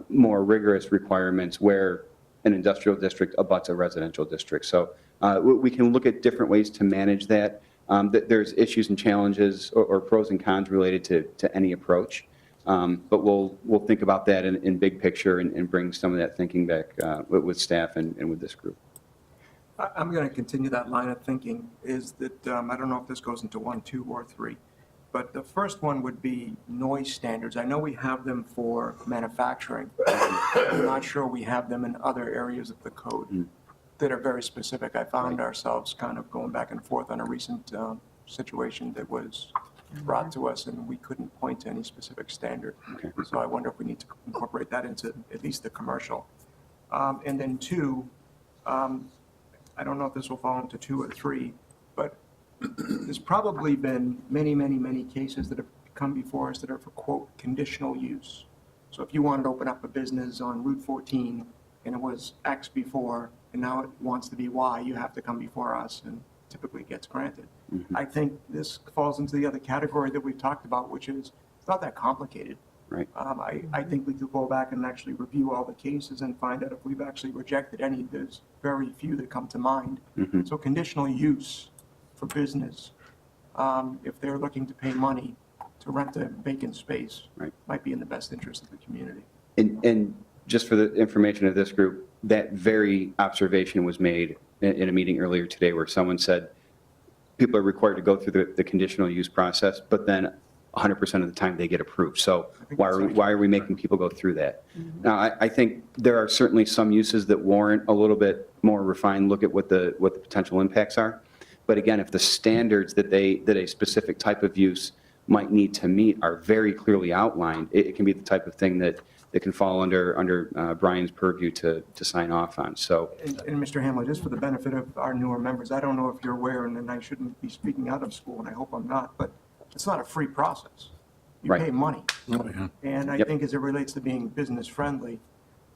more rigorous requirements where an industrial district abuts a residential district. So we can look at different ways to manage that. There's issues and challenges or pros and cons related to any approach. But we'll think about that in big picture and bring some of that thinking back with staff and with this group. I'm going to continue that line of thinking, is that, I don't know if this goes into 1, 2, or 3, but the first one would be noise standards. I know we have them for manufacturing. I'm not sure we have them in other areas of the code that are very specific. I found ourselves kind of going back and forth on a recent situation that was brought to us, and we couldn't point to any specific standard. Okay. So I wonder if we need to incorporate that into at least the commercial. And then 2, I don't know if this will fall into 2 or 3, but there's probably been many, many, many cases that have come before us that are for, quote, conditional use. So if you wanted to open up a business on Route 14 and it was X before, and now it wants to be Y, you have to come before us, and typically it gets granted. I think this falls into the other category that we've talked about, which is it's not that complicated. Right. I think we could go back and actually review all the cases and find out if we've actually rejected any. There's very few that come to mind. So conditional use for business, if they're looking to pay money to rent a vacant space, might be in the best interest of the community. And just for the information of this group, that very observation was made in a meeting earlier today where someone said people are required to go through the conditional use process, but then 100% of the time they get approved. So why are we making people go through that? Now, I think there are certainly some uses that warrant a little bit more refined look at what the potential impacts are. But again, if the standards that a specific type of use might need to meet are very clearly outlined, it can be the type of thing that can fall under Brian's purview to sign off on. So, And Mr. Hamlin, just for the benefit of our newer members, I don't know if you're aware, and I shouldn't be speaking out of school, and I hope I'm not, but it's not a free process. You Right. pay money. And I Yep. think as it relates to being business friendly,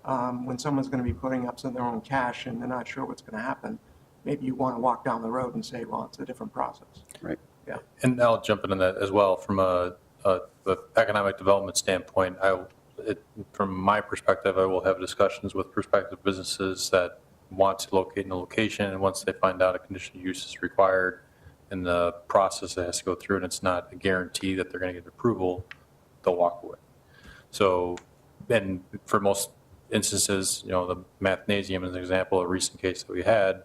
when someone's going to be putting up some of their own cash and they're not sure what's going to happen, maybe you want to walk down the road and say, well, it's a different process. right. Yeah. And I'll jump into that as well from the economic development standpoint. From my perspective, I will have discussions with prospective businesses that want to locate in a location, and once they find out a conditional use is required in the process that has to go through, and it's not a guarantee that they're going to get approval, they'll walk away. So, and for most instances, the Mathnasium is an example, a recent case that we had,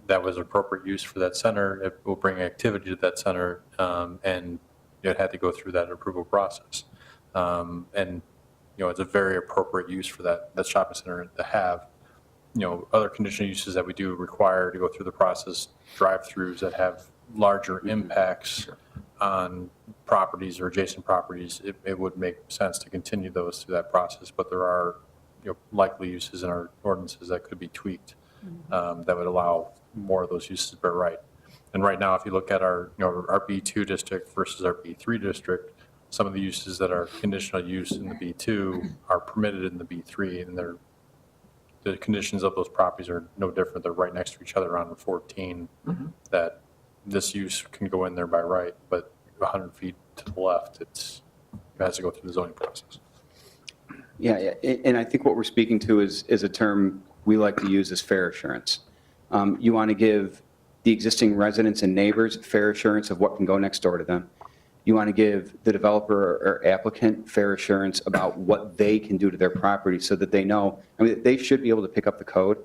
that was appropriate use for that center. It will bring activity to that center, and it had to go through that approval process. And, it's a very appropriate use for that shopping center to have. Other conditional uses that we do require to go through the process, drive-throughs that have larger impacts on properties or adjacent properties, it would make sense to continue those through that process. But there are, likely uses in our ordinances that could be tweaked that would allow more of those uses by right. And right now, if you look at our B2 district versus our B3 district, some of the uses that are conditional use in the B2 are permitted in the B3, and the conditions of those properties are no different. They're right next to each other on 14, that this use can go in there by right, but 100 feet to the left, it has to go through the zoning process. Yeah, and I think what we're speaking to is a term we like to use as fair assurance. You want to give the existing residents and neighbors fair assurance of what can go next door to them. You want to give the developer or applicant fair assurance about what they can do to their property so that they know, they should be able to pick up the code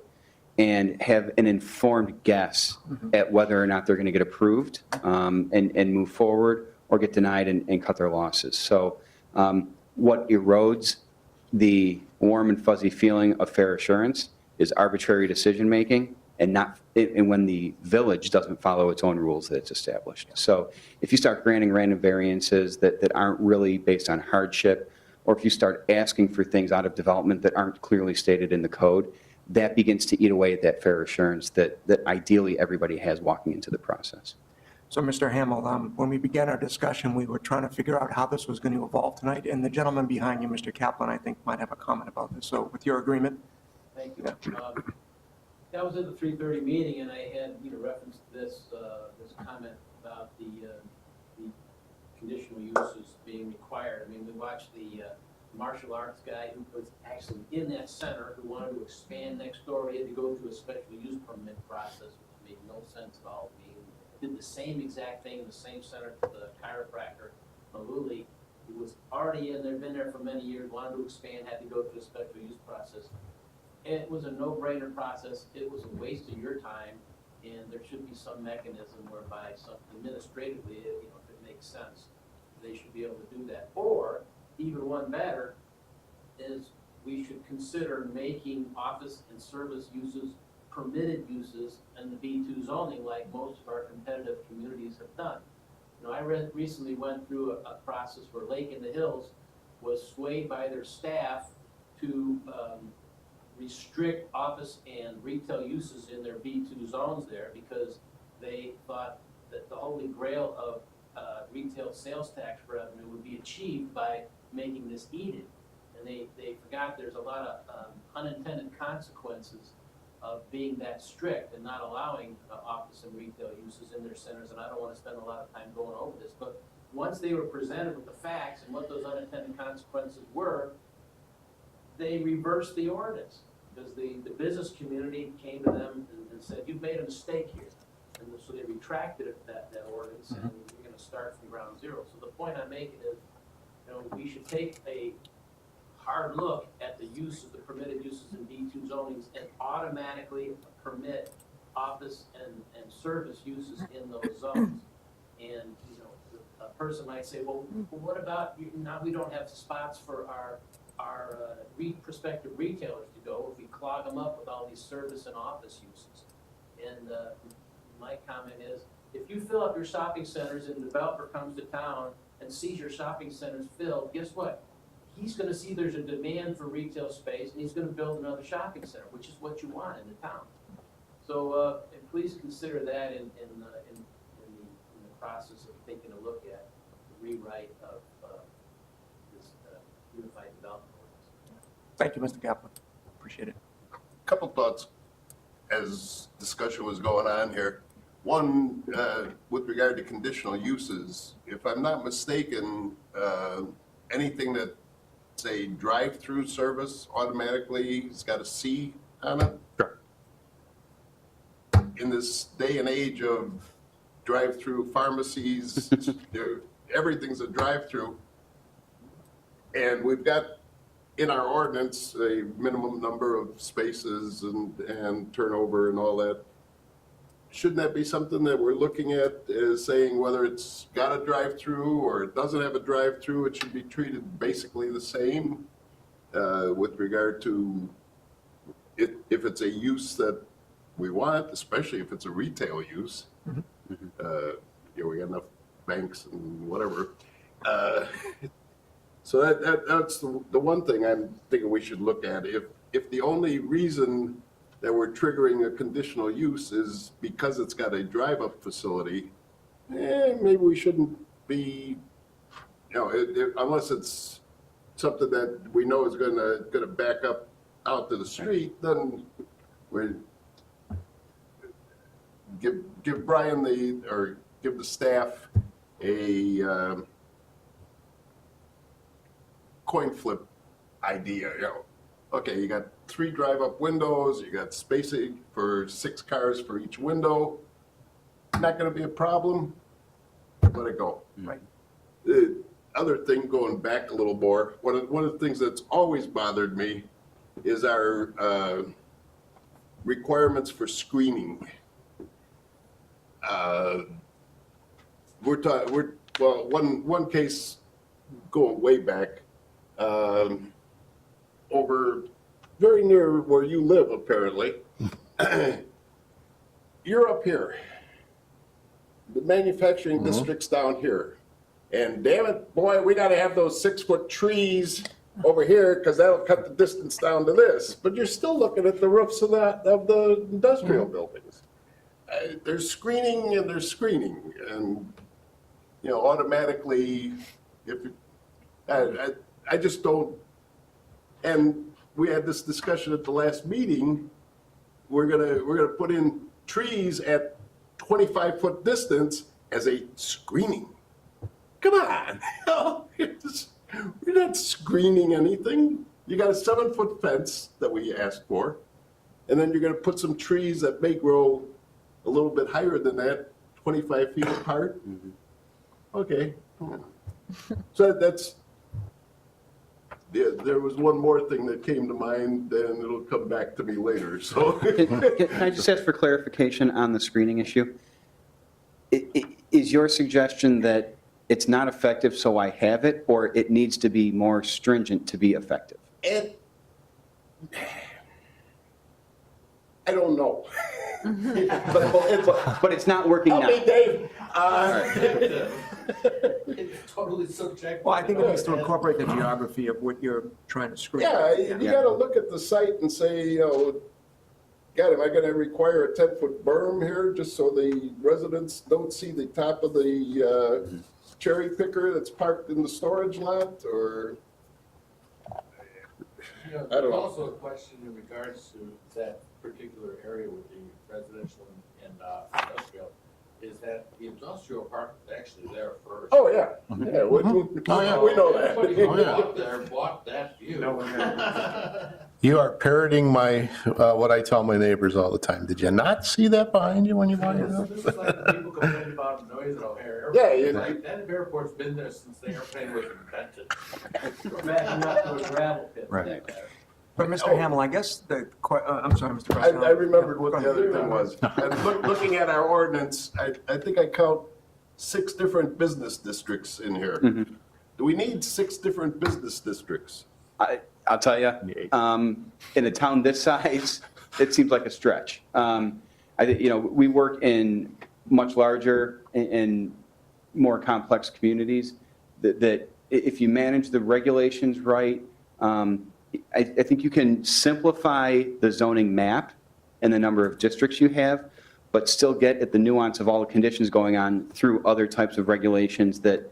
and have an informed guess at whether or not they're going to get approved and move forward or get denied and cut their losses. So what erodes the warm and fuzzy feeling of fair assurance is arbitrary decision-making and when the village doesn't follow its own rules that it's established. So if you start granting random variances that aren't really based on hardship, or if you start asking for things out of development that aren't clearly stated in the code, that begins to eat away at that fair assurance that ideally everybody has walking into the process. So, Mr. Hamel, when we began our discussion, we were trying to figure out how this was going to evolve tonight, and the gentleman behind you, Mr. Kaplan, I think might have a comment about this. So with your agreement? Thank you. That was at the 3:30 meeting, and I had, referenced this comment about the conditional uses being required. I mean, we watched the martial arts guy who was actually in that center who wanted to expand next door. He had to go through a special use permit process, which made no sense at all. Did the same exact thing in the same center to the chiropractor, Maluli, who was already in there, been there for many years, wanted to expand, had to go through a special use process. It was a no-brainer process. It was a waste of your time, and there should be some mechanism whereby administratively, if it makes sense, they should be able to do that. Or, even one better, is we should consider making office and service uses permitted uses in the B2 zoning like most of our competitive communities have done. I recently went through a process where Lake in the Hills was swayed by their staff to restrict office and retail uses in their B2 zones there because they thought that the holy grail of retail sales tax revenue would be achieved by making this eaten. And they forgot there's a lot of unintended consequences of being that strict and not allowing office and retail uses in their centers. And I don't want to spend a lot of time going over this, but once they were presented with the facts and what those unintended consequences were, they reversed the ordinance because the business community came to them and said, you've made a mistake here. And so they retracted that ordinance and we're going to start from ground zero. So the point I'm making is, we should take a hard look at the use of the permitted uses in B2 zonings and automatically permit office and service uses in those zones. And, a person might say, well, what about, now we don't have spots for our prospective retailers to go if we clog them up with all these service and office uses. And my comment is, if you fill up your shopping centers and the developer comes to town and sees your shopping centers filled, guess what? He's going to see there's a demand for retail space, and he's going to build another shopping center, which is what you want in the town. So please consider that in the process of taking a look at the rewrite of this unified development ordinance. Thank you, Mr. Kaplan. Appreciate it. Couple thoughts as discussion was going on here. One, with regard to conditional uses, if I'm not mistaken, anything that, say, drive-through service automatically has got a C on it? Sure. In this day and age of drive-through pharmacies, everything's a drive-through. And we've got in our ordinance a minimum number of spaces and turnover and all that. shouldn't that be something that we're looking at as saying whether it's got a drive-through or it doesn't have a drive-through, it should be treated basically the same with regard to if it's a use that we want, especially if it's a retail use. We got enough banks and whatever. So that's the one thing I'm thinking we should look at. If the only reason that we're triggering a conditional use is because it's got a drive-up facility, maybe we shouldn't be, unless it's something that we know is gonna back up out to the street, then we give Brian give the staff a coin flip idea, Okay, you got 3 drive-up windows, you got spacing for 6 cars for each window. Not gonna be a problem, let it go. Right. The other thing, going back a little more, one of the things that's always bothered me is our requirements for screening. One case going way back, over very near where you live, apparently. You're up here. The manufacturing district's down here. And damn it, boy, we gotta have those 6-foot trees over here because that'll cut the distance down to this. But you're still looking at the roofs of the industrial buildings. There's screening and there's screening, and automatically, I just don't. And we had this discussion at the last meeting. We're gonna put in trees at 25-foot distance as a screening. Come on, we're not screening anything. You got a 7-foot fence that we asked for, and then you're gonna put some trees that may grow a little bit higher than that, 25 feet apart. Okay. So that's, there was one more thing that came to mind, and it'll come back to me later, so. Can I just ask for clarification on the screening issue? Is your suggestion that it's not effective, so I have it, or it needs to be more stringent to be effective? I don't know. But it's not working now. Help me, Dave. It's totally subjective. Well, I think it needs to incorporate the geography of what you're trying to screen. Yeah, you gotta look at the site and say, God, am I gonna require a 10-foot berm here just so the residents don't see the top of the cherry picker that's parked in the storage lot, or? I don't There's know. also a question in regards to that particular area with the residential and industrial, is that the industrial part is actually there first. Oh, yeah. Yeah, we know Everybody who that. bought there bought that view. You are parroting my, what I tell my neighbors all the time. Did you not see that behind you when you bought your house? This is like people complaining about noise at O'Hare Yeah, Airport. you- It's like, that airport's been there since the airplane was invented. We're backing up to a gravel pit back there. But Mr. Hamel, I guess I'm sorry, Mr. President. I remembered what the other thing was. And looking at our ordinance, I think I count 6 different business districts in here. Do we need 6 different business districts? I'll tell you, in a town this size, it seems like a stretch. We work in much larger and more complex communities that if you manage the regulations right, I think you can simplify the zoning map and the number of districts you have, but still get at the nuance of all the conditions going on through other types of regulations that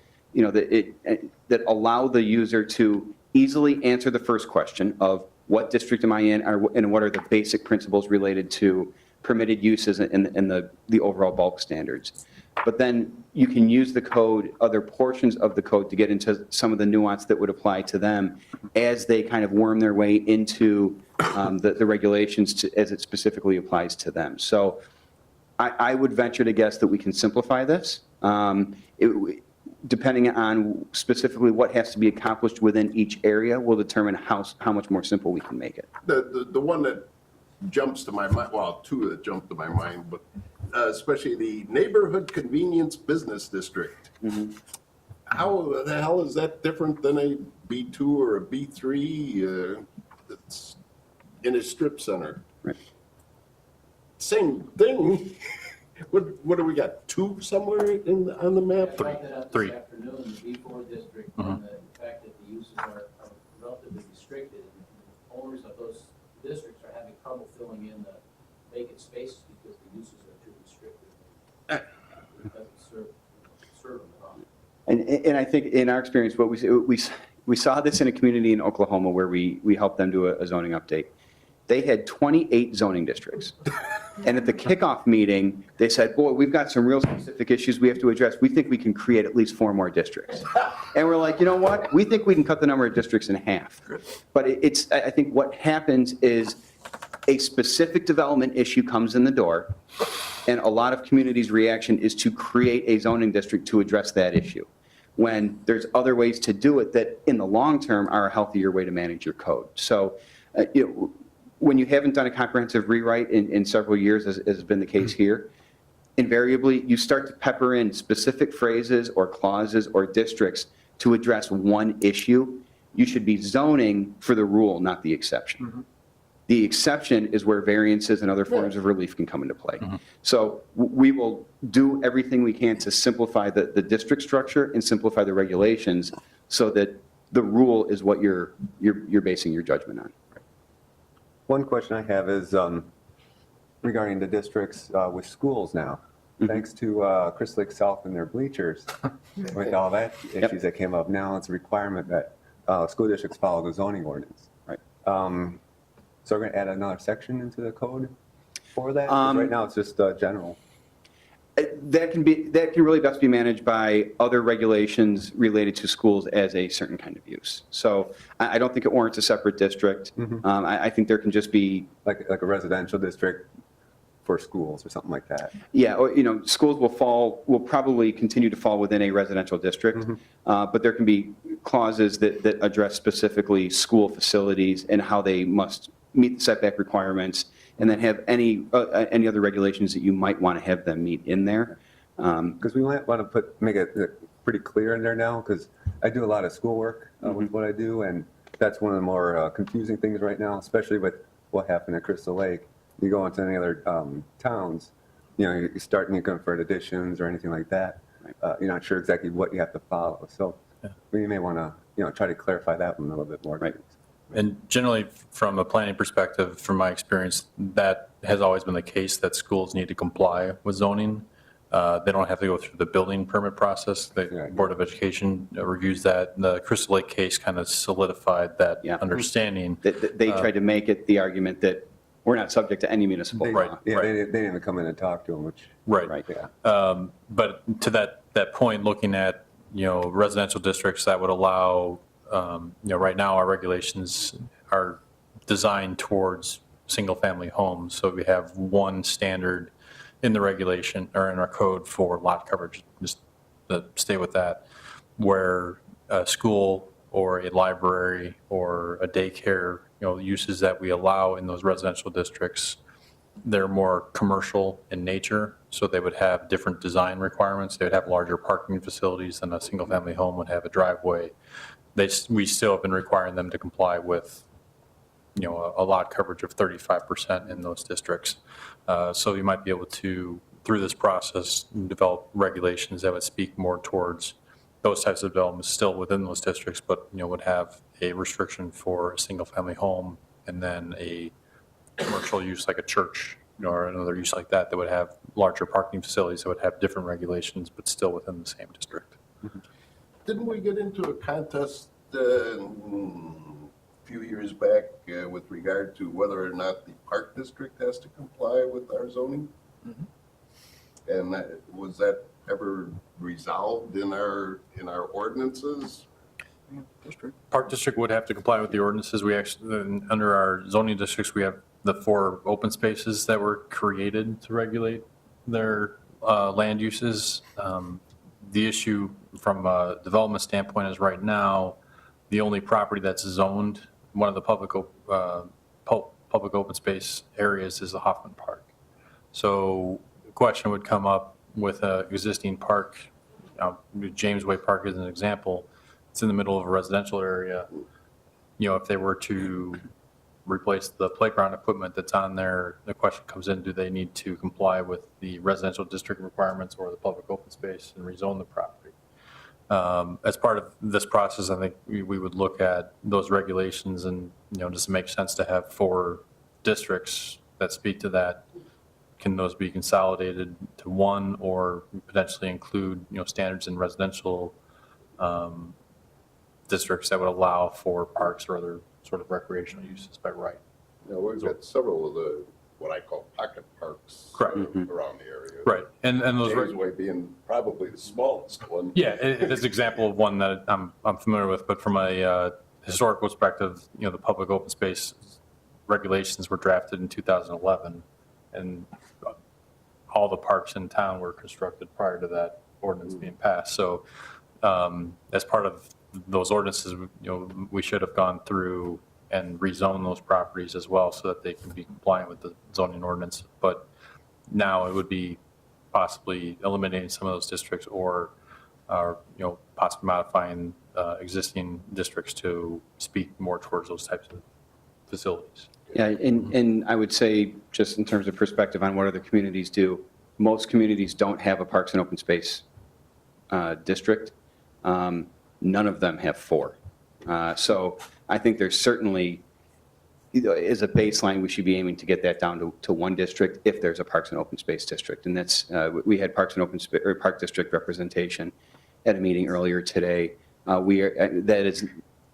allow the user to easily answer the first question of what district am I in, and what are the basic principles related to permitted uses and the overall bulk standards. But then you can use the code, other portions of the code, to get into some of the nuance that would apply to them as they kind of worm their way into the regulations as it specifically applies to them. So I would venture to guess that we can simplify this. Depending on specifically what has to be accomplished within each area will determine how much more simple we can make it. The one that jumps to my mind, well, 2 that jump to my mind, but especially the Neighborhood Convenience Business District. How the hell is that different than a B2 or a B3 that's in a strip center? Right. Same thing. What do we got, 2 somewhere on the map? I brought that up Three. this afternoon, the B4 district, and the fact that the uses are relatively restricted, and owners of those districts are having trouble filling in the vacant spaces because the uses are too restricted. It doesn't serve them at all. And I think in our experience, what we saw this in a community in Oklahoma where we helped them do a zoning update. They had 28 zoning districts. And at the kickoff meeting, they said, boy, we've got some real specific issues we have to address. We think we can create at least 4 more districts. And we're like, you know what? We think we can cut the number of districts in half. But I think what happens is a specific development issue comes in the door, and a lot of communities' reaction is to create a zoning district to address that issue, when there's other ways to do it that in the long term are a healthier way to manage your code. So, when you haven't done a comprehensive rewrite in several years, as has been the case here, invariably you start to pepper in specific phrases or clauses or districts to address one issue. You should be zoning for the rule, not the exception. The exception is where variances and other forms of relief can come into play. So we will do everything we can to simplify the district structure and simplify the regulations so that the rule is what you're basing your judgment on. One question I have is regarding the districts with schools now. Thanks to Crystal Lake South and their bleachers, with all that issues that came up, now it's a requirement that school districts follow the zoning ordinance. Right. So we're going to add another section into the code for that? 'Cause right now, it's just general. That can really best be managed by other regulations related to schools as a certain kind of use. So I don't think it warrants a separate district. I think there can just be, Like a residential district for schools or something like that. yeah, or, schools will probably continue to fall within a residential district, but there can be clauses that address specifically school facilities and how they must meet the setback requirements, and then have any other regulations that you might want to have them meet in there. Because we might want to make it pretty clear in there now, because I do a lot of schoolwork with what I do, and that's one of the more confusing things right now, especially with what happened at Crystal Lake. You go into any other towns, you start and you're going for additions or anything like that. You're not sure exactly what you have to follow. So we may want to, try to clarify that one a little bit more. Right. And generally, from a planning perspective, from my experience, that has always been the case, that schools need to comply with zoning. They don't have to go through the building permit process. The Board of Education reviews that. The Crystal Lake case kind of solidified that understanding. They tried to make it the argument that we're not subject to any municipal law. Yeah, they didn't even come in and talk to them, which. Right. Yeah. But to that point, looking at, residential districts that would allow, right now our regulations are designed towards single-family homes. So we have one standard in the regulation or in our code for lot coverage, just to stay with that, where a school or a library or a daycare, uses that we allow in those residential districts, they're more commercial in nature, so they would have different design requirements. They would have larger parking facilities than a single-family home would have a driveway. We still have been requiring them to comply with, a lot coverage of 35% in those districts. So you might be able to, through this process, develop regulations that would speak more towards those types of developments still within those districts, but, would have a restriction for a single-family home and then a commercial use like a church, or another use like that would have larger parking facilities that would have different regulations, but still within the same district. Didn't we get into a contest a few years back with regard to whether or not the Park District has to comply with our zoning? And was that ever resolved in our ordinances? Park District would have to comply with the ordinances. We actually, under our zoning districts, we have the 4 open spaces that were created to regulate their land uses. The issue from a development standpoint is right now, the only property that's zoned, one of the public open space areas is the Hoffman Park. So question would come up with a existing park, James Way Park as an example. It's in the middle of a residential area. If they were to replace the playground equipment that's on there, the question comes in, do they need to comply with the residential district requirements or the public open space and rezone the property? As part of this process, I think we would look at those regulations and, does it make sense to have 4 districts that speak to that? Can those be consolidated to one or potentially include, standards in residential districts that would allow for parks or other sort of recreational uses by right? We've got several of the, what I call pocket parks. Correct. Around the area. Right, and those. James Way being probably the smallest one. Yeah, it is an example of one that I'm familiar with, but from a historical perspective, the public open space regulations were drafted in 2011, and all the parks in town were constructed prior to that ordinance being passed. So as part of those ordinances, we should have gone through and rezone those properties as well so that they can be compliant with the zoning ordinance. But now it would be possibly eliminating some of those districts or possibly modifying existing districts to speak more towards those types of facilities. Yeah, and I would say, just in terms of perspective on what other communities do, most communities don't have a Parks and Open Space district. None of them have 4. So I think there's certainly, as a baseline, we should be aiming to get that down to 1 district if there's a Parks and Open Space district. And that's, we had Parks and Open Space, or Park District representation at a meeting earlier today. That is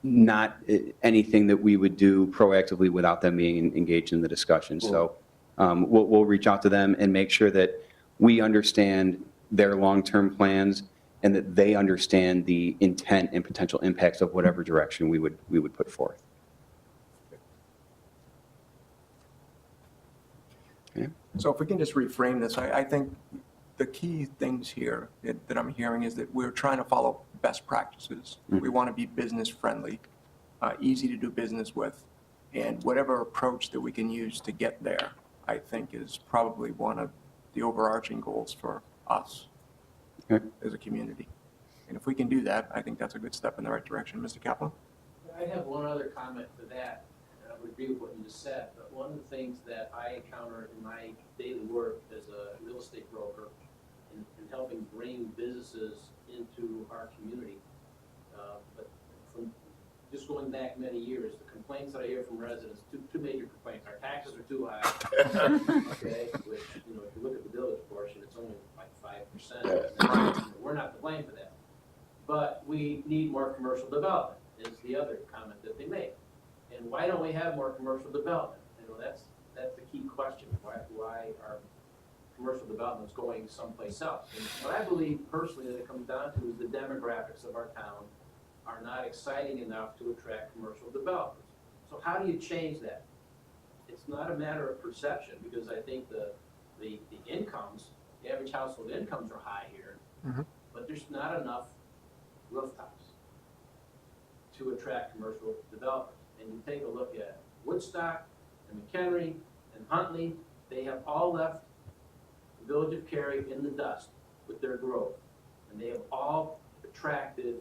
not anything that we would do proactively without them being engaged in the discussion. So we'll reach out to them and make sure that we understand their long-term plans and that they understand the intent and potential impacts of whatever direction we would put forth. Okay. So if we can just reframe this, I think the key things here that I'm hearing is that we're trying to follow best practices. We want to be business friendly, easy to do business with, and whatever approach that we can use to get there, I think is probably one of the overarching goals for us as a community. And if we can do that, I think that's a good step in the right direction. Mr. Kaplan? I have one other comment to that, and I would agree with what you just said, but one of the things that I encounter in my daily work as a real estate broker in helping bring businesses into our community, but from just going back many years, the complaints that I hear from residents, two major complaints: our taxes are too high, okay, which, if you look at the village portion, it's only like 5%. We're not to blame for that. But we need more commercial development, is the other comment that they make. And why don't we have more commercial development? That's the key question. Why are commercial developments going someplace else? And what I believe personally that it comes down to is the demographics of our town are not exciting enough to attract commercial developers. So how do you change that? It's not a matter of perception, because I think the incomes, the average household incomes are high here, but there's not enough rooftops to attract commercial developers. And you take a look at Woodstock and McHenry and Huntley, they have all left the village of Cary in the dust with their growth. And they have all attracted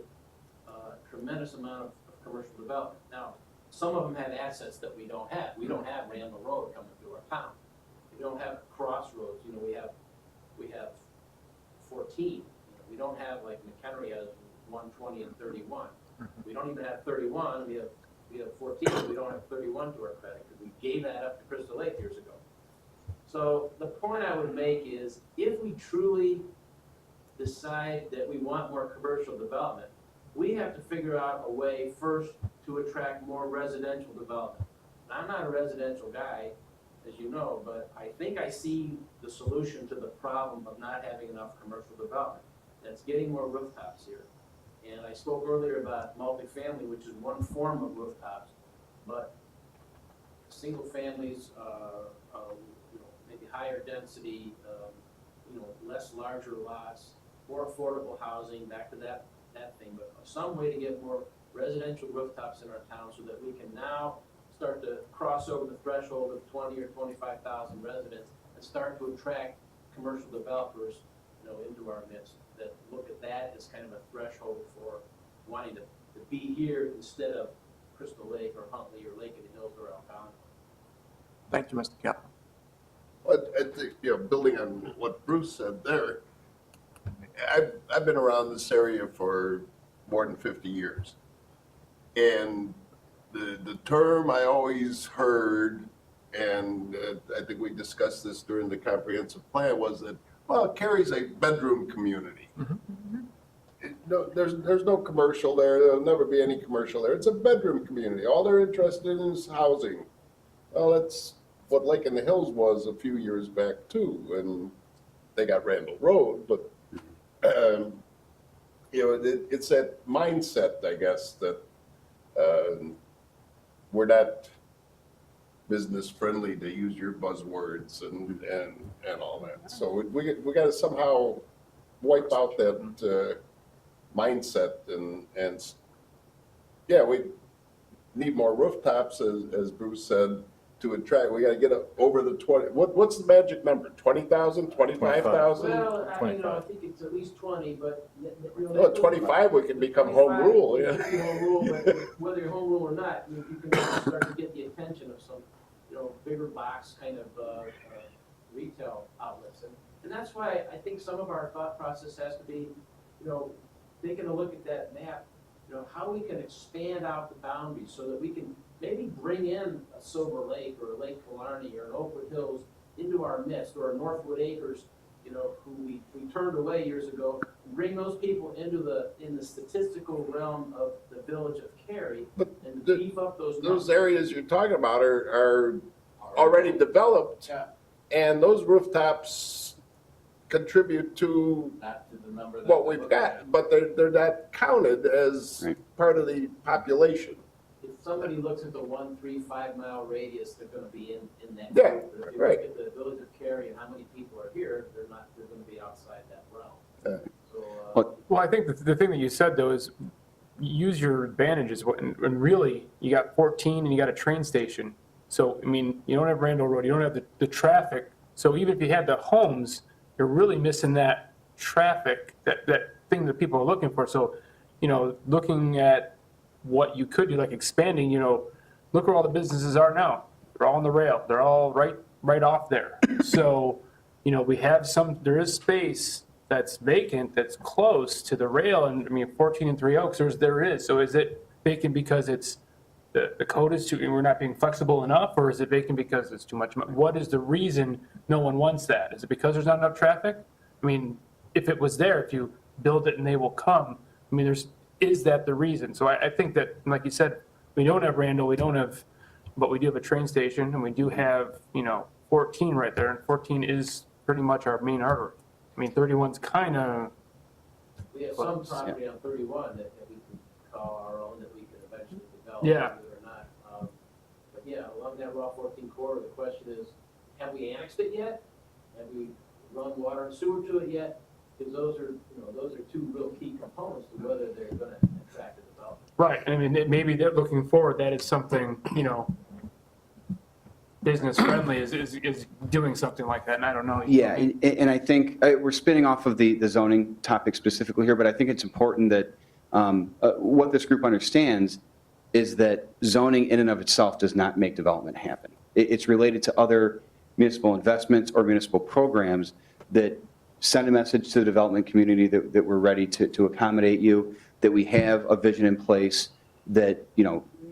a tremendous amount of commercial development. Now, some of them have assets that we don't have. We don't have Randall Road coming through our town. We don't have Crossroads. We have 14. We don't have, like McHenry has 120 and 31. We don't even have 31. We have 14. We don't have 31 to our credit because we gave that up to Crystal Lake years ago. So the point I would make is, if we truly decide that we want more commercial development, we have to figure out a way first to attract more residential development. I'm not a residential guy, as you know, but I think I see the solution to the problem of not having enough commercial development. That's getting more rooftops here. And I spoke earlier about multifamily, which is one form of rooftops, but single families, maybe higher density, less larger lots, more affordable housing, back to that thing, but some way to get more residential rooftops in our town so that we can now start to cross over the threshold of 20 or 25,000 residents and start to attract commercial developers, into our midst that look at that as kind of a threshold for wanting to be here instead of Crystal Lake or Huntley or Lake of the Hills or Algonquin. Thank you, Mr. Kaplan. But I think, building on what Bruce said there, I've been around this area for more than 50 years. And the term I always heard, and I think we discussed this during the comprehensive plan, was that, well, Cary's a bedroom community. No, there's no commercial there. There'll never be any commercial there. It's a bedroom community. All they're interested in is housing. Well, that's what Lake in the Hills was a few years back too, and they got Randall Road, but it's that mindset, I guess, that we're not business friendly, to use your buzzwords and all that. So we got to somehow wipe out that mindset and yeah, we need more rooftops, as Bruce said, to attract. We got to get over the 20. What's the magic number? 20,000, 25,000? Well, I think it's at least 20, but. No, 25, we can become home rule, yeah. You can be home rule, but whether you're home rule or not, you can start to get the attention of some, bigger box kind of retail outlets. And that's why I think some of our thought process has to be, taking a look at that map, how we can expand out the boundaries so that we can maybe bring in a Silver Lake or a Lake Killarney or an Oakwood Hills into our midst, or a Northwood Acres, who we turned away years ago, bring those people in the statistical realm of the village of Cary and beef up those numbers. Those areas you're talking about are already developed, Yeah. and those rooftops contribute to Not to the number that. what we're we've looking got, at. but they're not counted as Right. part of the population. If somebody looks at the 1-3-5 mile radius, they're gonna be in that. Yeah, group. But if you right. look at the village of Cary and how many people are here, they're gonna be outside that realm. Yeah. So, Well, Well, I think the thing that you said though is use your advantages, and really, you got 14 and you got a train station. So, I mean, you don't have Randall Road, you don't have the traffic. So even if you had the homes, you're really missing that traffic, that thing that people are looking for. So, looking at what you could do, like expanding, look where all the businesses are now. They're all on the rail. They're all right off there. So, there is space that's vacant, that's close to the rail, and 14 and 3 Oaks, there is. So is it vacant because it's, the code is too, and we're not being flexible enough, or is it vacant because it's too much? What is the reason no one wants that? Is it because there's not enough traffic? If it was there, if you build it and they will come, is that the reason? So I think that, like you said, we don't have Randall, but we do have a train station, and we do have, 14 right there, and 14 is pretty much our main artery. 31's kind of, we have some property on 31 that we can call our own, that we can eventually develop, Yeah. believe it or not. But yeah, along that Route 14 corridor, the question is, have we annexed it yet? Have we run water and sewer to it yet? Because those are two real key components to whether they're gonna attract a development. right, maybe they're looking forward, that is something, business friendly is doing something like that, and I don't know. Yeah, and I think we're spinning off of the zoning topic specifically here, but I think it's important that what this group understands is that zoning in and of itself does not make development happen. It's related to other municipal investments or municipal programs that send a message to the development community that we're ready to accommodate you, that we have a vision in place, that,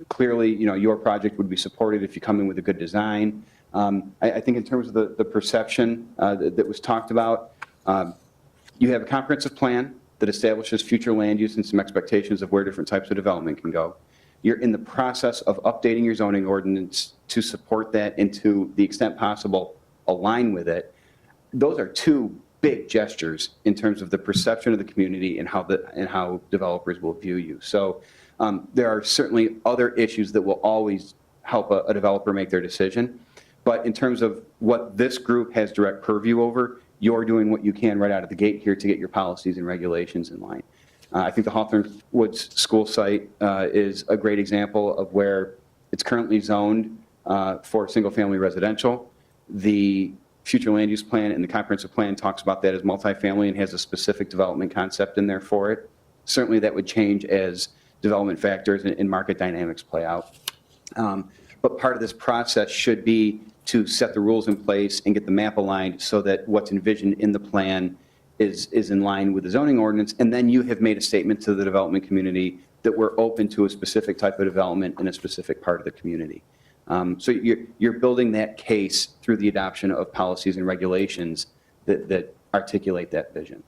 clearly, your project would be supported if you come in with a good design. I think in terms of the perception that was talked about, you have a comprehensive plan that establishes future land use and some expectations of where different types of development can go. You're in the process of updating your zoning ordinance to support that and to the extent possible align with it. Those are two big gestures in terms of the perception of the community and how developers will view you. So there are certainly other issues that will always help a developer make their decision. But in terms of what this group has direct purview over, you're doing what you can right out of the gate here to get your policies and regulations in line. I think the Hawthorne Woods school site is a great example of where it's currently zoned for single-family residential. The future land use plan and the comprehensive plan talks about that as multifamily and has a specific development concept in there for it. Certainly that would change as development factors and market dynamics play out. But part of this process should be to set the rules in place and get the map aligned so that what's envisioned in the plan is in line with the zoning ordinance. And then you have made a statement to the development community that we're open to a specific type of development in a specific part of the community. So you're building that case through the adoption of policies and regulations that articulate that vision.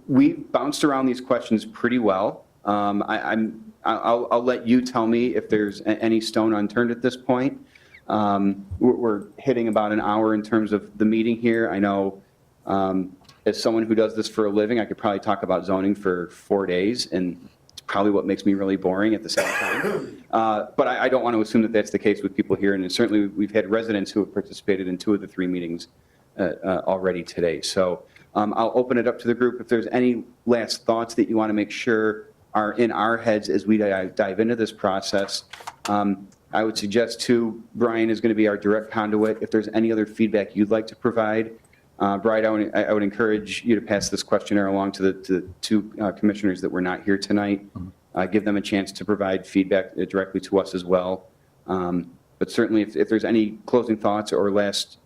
We bounced around these questions pretty well. I'll let you tell me if there's any stone unturned at this point. We're hitting about an hour in terms of the meeting here. I know as someone who does this for a living, I could probably talk about zoning for 4 days, and it's probably what makes me really boring at the same time. But I don't want to assume that that's the case with people here, and certainly we've had residents who have participated in 2 of the 3 meetings already today. So I'll open it up to the group. If there's any last thoughts that you want to make sure are in our heads as we dive into this process, I would suggest too, Brian is going to be our direct conduit. If there's any other feedback you'd like to provide, Brian, I would encourage you to pass this questionnaire along to the 2 commissioners that were not here tonight. Give them a chance to provide feedback directly to us as well. But certainly if there's any closing thoughts or last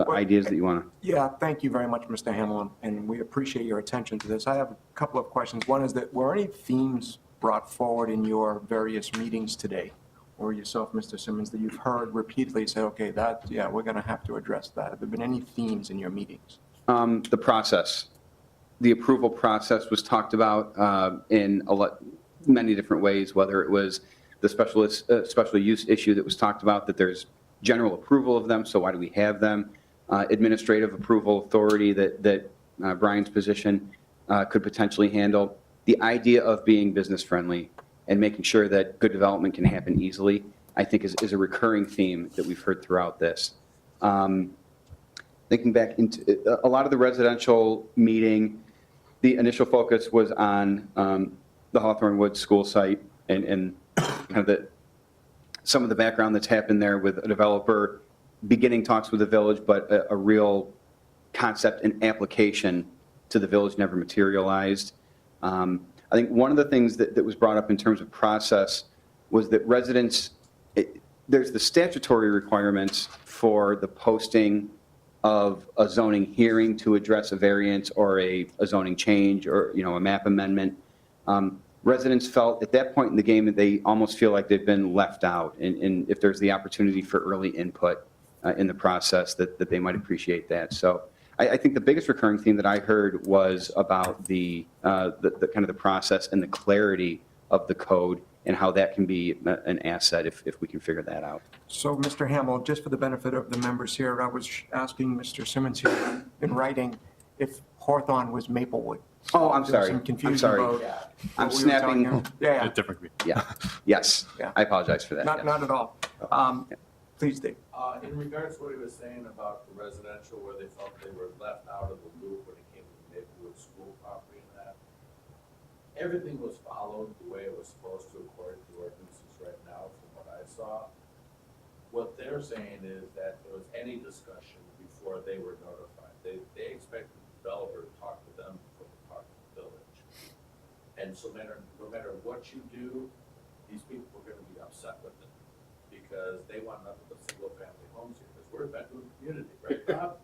ideas that you want to. Yeah, thank you very much, Mr. Hamlin, and we appreciate your attention to this. I have a couple of questions. One is that were any themes brought forward in your various meetings today, or yourself, Mr. Simmons, that you've heard repeatedly say, okay, we're going to have to address that? Have there been any themes in your meetings? The process, the approval process was talked about in many different ways, whether it was the special use issue that was talked about, that there's general approval of them, so why do we have them? Administrative approval authority that Brian's position could potentially handle. The idea of being business friendly and making sure that good development can happen easily, I think is a recurring theme that we've heard throughout this. Thinking back into a lot of the residential meeting, the initial focus was on the Hawthorne Woods school site and kind of some of the background that's happened there with a developer beginning talks with the village, but a real concept and application to the village never materialized. I think one of the things that was brought up in terms of process was that residents, there's the statutory requirements for the posting of a zoning hearing to address a variance or a zoning change or, a map amendment. Residents felt at that point in the game that they almost feel like they've been left out. And if there's the opportunity for early input in the process, that they might appreciate that. So I think the biggest recurring theme that I heard was about the kind of the process and the clarity of the code and how that can be an asset if we can figure that out. So, Mr. Hamill, just for the benefit of the members here, I was asking Mr. Simmons here in writing if Hawthorne was Maplewood. Oh, I'm There was sorry. some confusion I'm sorry. about I'm what we were telling snapping. him. Yeah, A different group. Yeah. Yes. Yeah. I apologize for that. not, yes. not at all. Please, Dave. In regards to what he was saying about the residential, where they felt they were left out of the loop when it came to the Maplewood school property and that, everything was followed the way it was supposed to according to ordinances right now, from what I saw. What they're saying is that there was any discussion before they were notified. They expected the developer to talk to them before they talked to the village. And so no matter what you do, these people are gonna be upset with it because they want nothing but single family homes here, because we're a bedroom community, right, Bob?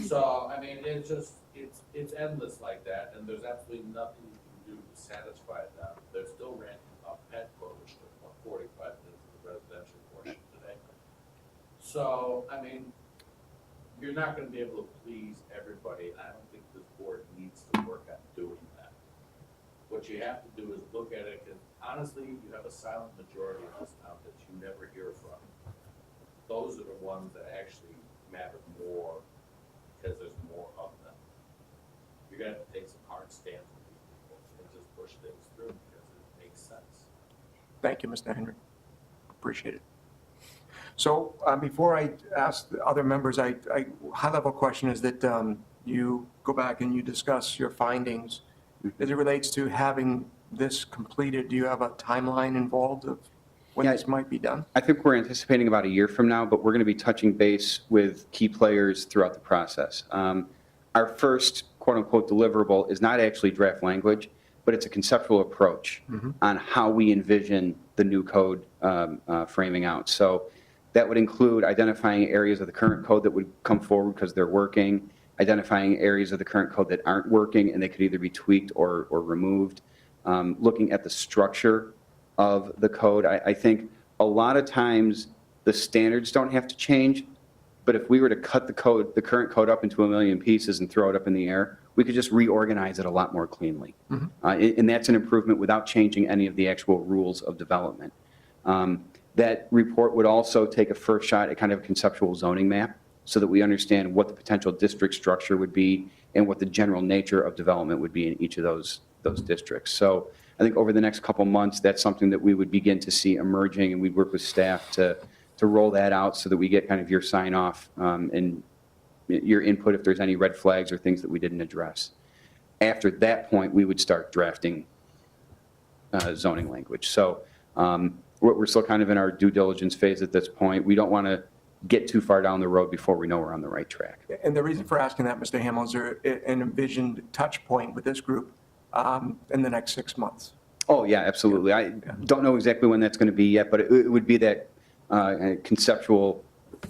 So, I mean, it's endless like that, and there's absolutely nothing you can do to satisfy them. They're still renting up Petco, which took about 45 minutes of the residential portion today. So, I mean, you're not gonna be able to please everybody, and I don't think this board needs to work on doing that. What you have to do is look at it, because honestly, you have a silent majority in this town that you never hear from. Those are the ones that actually matter more, because there's more of them. You're gonna have to take some hard stands with these people and just push things through, because it makes sense. Thank you, Mr. Henry. Appreciate it. So before I ask the other members, high-level question is that you go back and you discuss your findings. As it relates to having this completed, do you have a timeline involved of when Yeah. this might be done? I think we're anticipating about a year from now, but we're going to be touching base with key players throughout the process. Our first quote-unquote deliverable is not actually draft language, but it's a conceptual approach on how we envision the new code framing out. So that would include identifying areas of the current code that would come forward because they're working, identifying areas of the current code that aren't working and they could either be tweaked or removed, looking at the structure of the code. I think a lot of times the standards don't have to change, but if we were to cut the current code up into a million pieces and throw it up in the air, we could just reorganize it a lot more cleanly. And that's an improvement without changing any of the actual rules of development. That report would also take a first shot at kind of a conceptual zoning map so that we understand what the potential district structure would be and what the general nature of development would be in each of those districts. So I think over the next couple months, that's something that we would begin to see emerging, and we'd work with staff to roll that out so that we get kind of your sign off and your input if there's any red flags or things that we didn't address. After that point, we would start drafting zoning language. So we're still kind of in our due diligence phase at this point. We don't want to get too far down the road before we know we're on the right track. And the reason for asking that, Mr. Hamel, is there an envisioned touch point with this group in the next 6 months? Oh, yeah, absolutely. I don't know exactly when that's going to be yet, but it would be that conceptual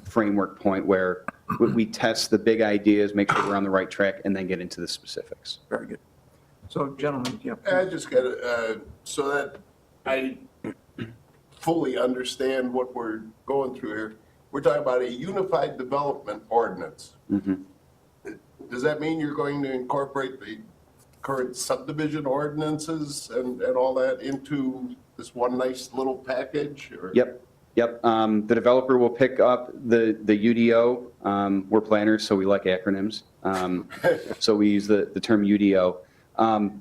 framework point where we test the big ideas, make sure we're on the right track, and then get into the specifics. Very good. So gentlemen, yeah. I just got to, so that I fully understand what we're going through here. We're talking about a unified development ordinance. Does that mean you're going to incorporate the current subdivision ordinances and all that into this one nice little package? Or? Yep. The developer will pick up the UDO. We're planners, so we like acronyms. So we use the term UDO.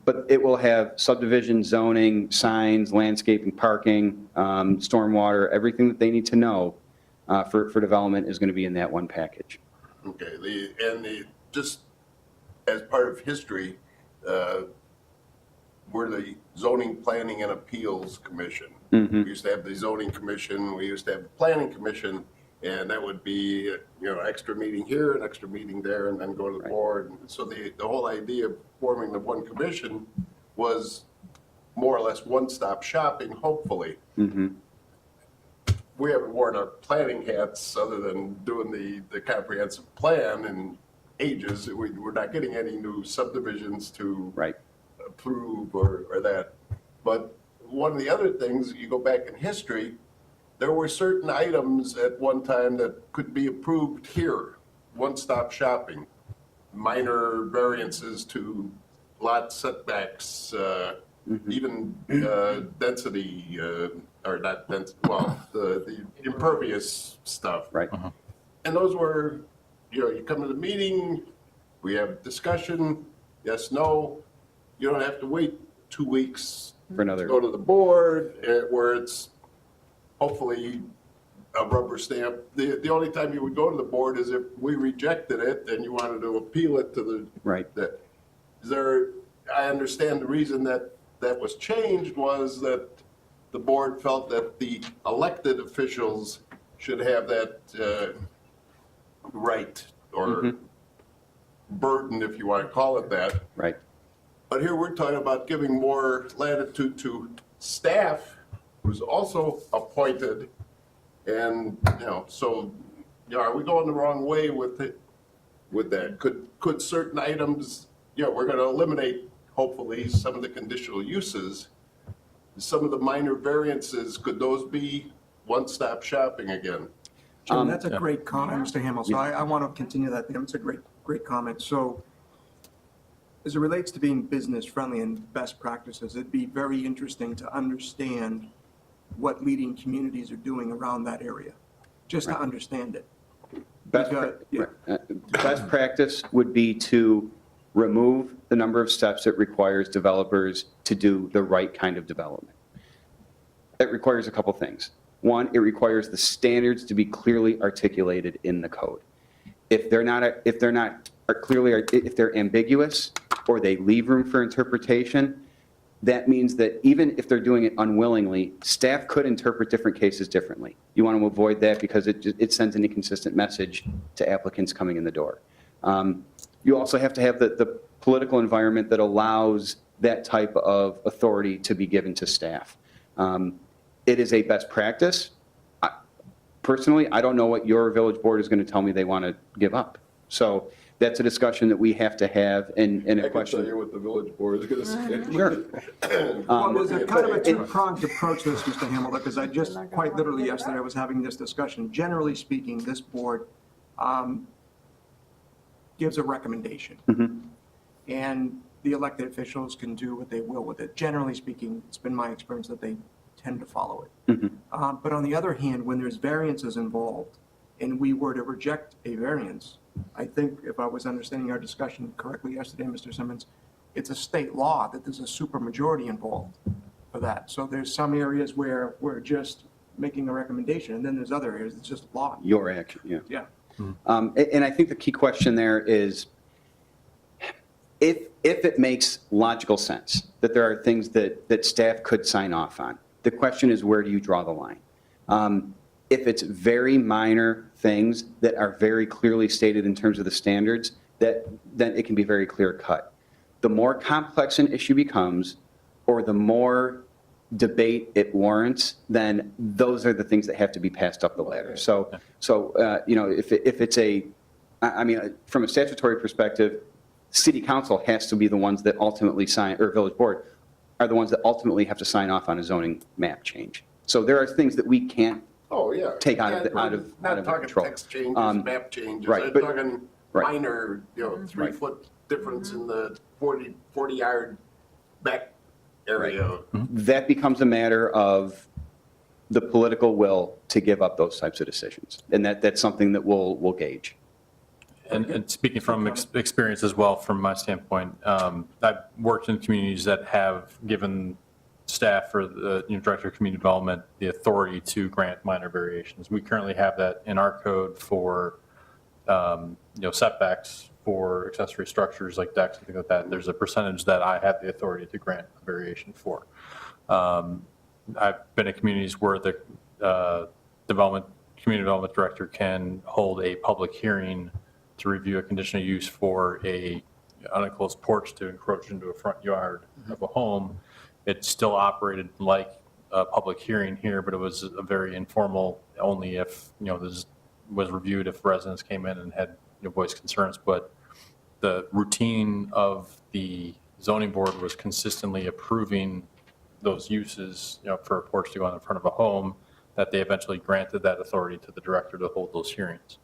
But it will have subdivision, zoning, signs, landscaping, parking, stormwater, everything that they need to know for development is going to be in that one package. Okay, just as part of history, we're the Zoning, Planning, and Appeals Commission. We used to have the Zoning Commission, we used to have the Planning Commission, and that would be, extra meeting here, an extra meeting there, and then go to the board. So the whole idea of forming the one commission was more or less one-stop shopping, hopefully. We haven't worn our planning hats other than doing the comprehensive plan in ages. We're not getting any new subdivisions to approve or that. But one of the other things, you go back in history, there were certain items at one time that could be approved here, one-stop shopping, minor variances to lot setbacks, even density, or not density, well, the impervious stuff. And those were, you come to the meeting, we have discussion, yes, no. You don't have to wait 2 weeks For another. to go to the board where it's hopefully a rubber stamp. The only time you would go to the board is if we rejected it and you wanted to appeal it to the. Is there, I understand the reason that was changed was that the board felt that the elected officials should have that right or burden, if you want to call it that. But here we're talking about giving more latitude to staff, who's also appointed. And, so, are we going the wrong way with it, with that? Could certain items, we're going to eliminate, hopefully, some of the conditional uses. Some of the minor variances, could those be one-stop shopping again? Jim, that's a great comment, Mr. Hamel. So I want to continue that. It's a great comment. So as it relates to being business friendly and best practices, it'd be very interesting to understand what leading communities are doing around that area, just to understand it. Best practice would be to remove the number of steps it requires developers to do the right kind of development. It requires a couple things. One, it requires the standards to be clearly articulated in the code. If they're ambiguous or they leave room for interpretation, that means that even if they're doing it unwillingly, staff could interpret different cases differently. You want to avoid that because it sends an inconsistent message to applicants coming in the door. You also have to have the political environment that allows that type of authority to be given to staff. It is a best practice. Personally, I don't know what your village board is going to tell me they want to give up. So that's a discussion that we have to have and I a can tell question. you what the village board is going to say. Sure. Well, there's a kind of a two-pronged approach to this, Mr. Hamel, because I just, quite literally yesterday, I was having this discussion. Generally speaking, this board gives a recommendation. And the elected officials can do what they will with it. Generally speaking, it's been my experience that they tend to follow it. But on the other hand, when there's variances involved, and we were to reject a variance, I think if I was understanding our discussion correctly yesterday, Mr. Simmons, it's a state law that there's a supermajority involved for that. So there's some areas where we're just making a recommendation, and then there's other areas it's just law. Your action, yeah. Yeah. And I think the key question there is, if it makes logical sense that there are things that staff could sign off on, the question is, where do you draw the line? If it's very minor things that are very clearly stated in terms of the standards, then it can be very clear cut. The more complex an issue becomes, or the more debate it warrants, then those are the things that have to be passed up the ladder. So if it's I mean, from a statutory perspective, city council has to be the ones that ultimately sign, or village board are the ones that ultimately have to sign off on a zoning map change. So there are things that we can't Oh, yeah. take out of Not talking control. text changes, map changes. right, I'm but- talking right. minor, 3-foot difference in the 40-yard back area. That becomes a matter of the political will to give up those types of decisions. And that's something that we'll gauge. And speaking from experience as well, from my standpoint, I've worked in communities that have given staff or the director of community development the authority to grant minor variations. We currently have that in our code for setbacks for accessory structures like decks and things like that. There's a percentage that I have the authority to grant a variation for. I've been in communities where the community development director can hold a public hearing to review a conditional use for a unenclosed porch to encroach into a front yard of a home. It still operated like a public hearing here, but it was a very informal, only if, this was reviewed if residents came in and had voiced concerns. But the routine of the zoning board was consistently approving those uses, for a porch to go on in front of a home, that they eventually granted that authority to the director to hold those hearings.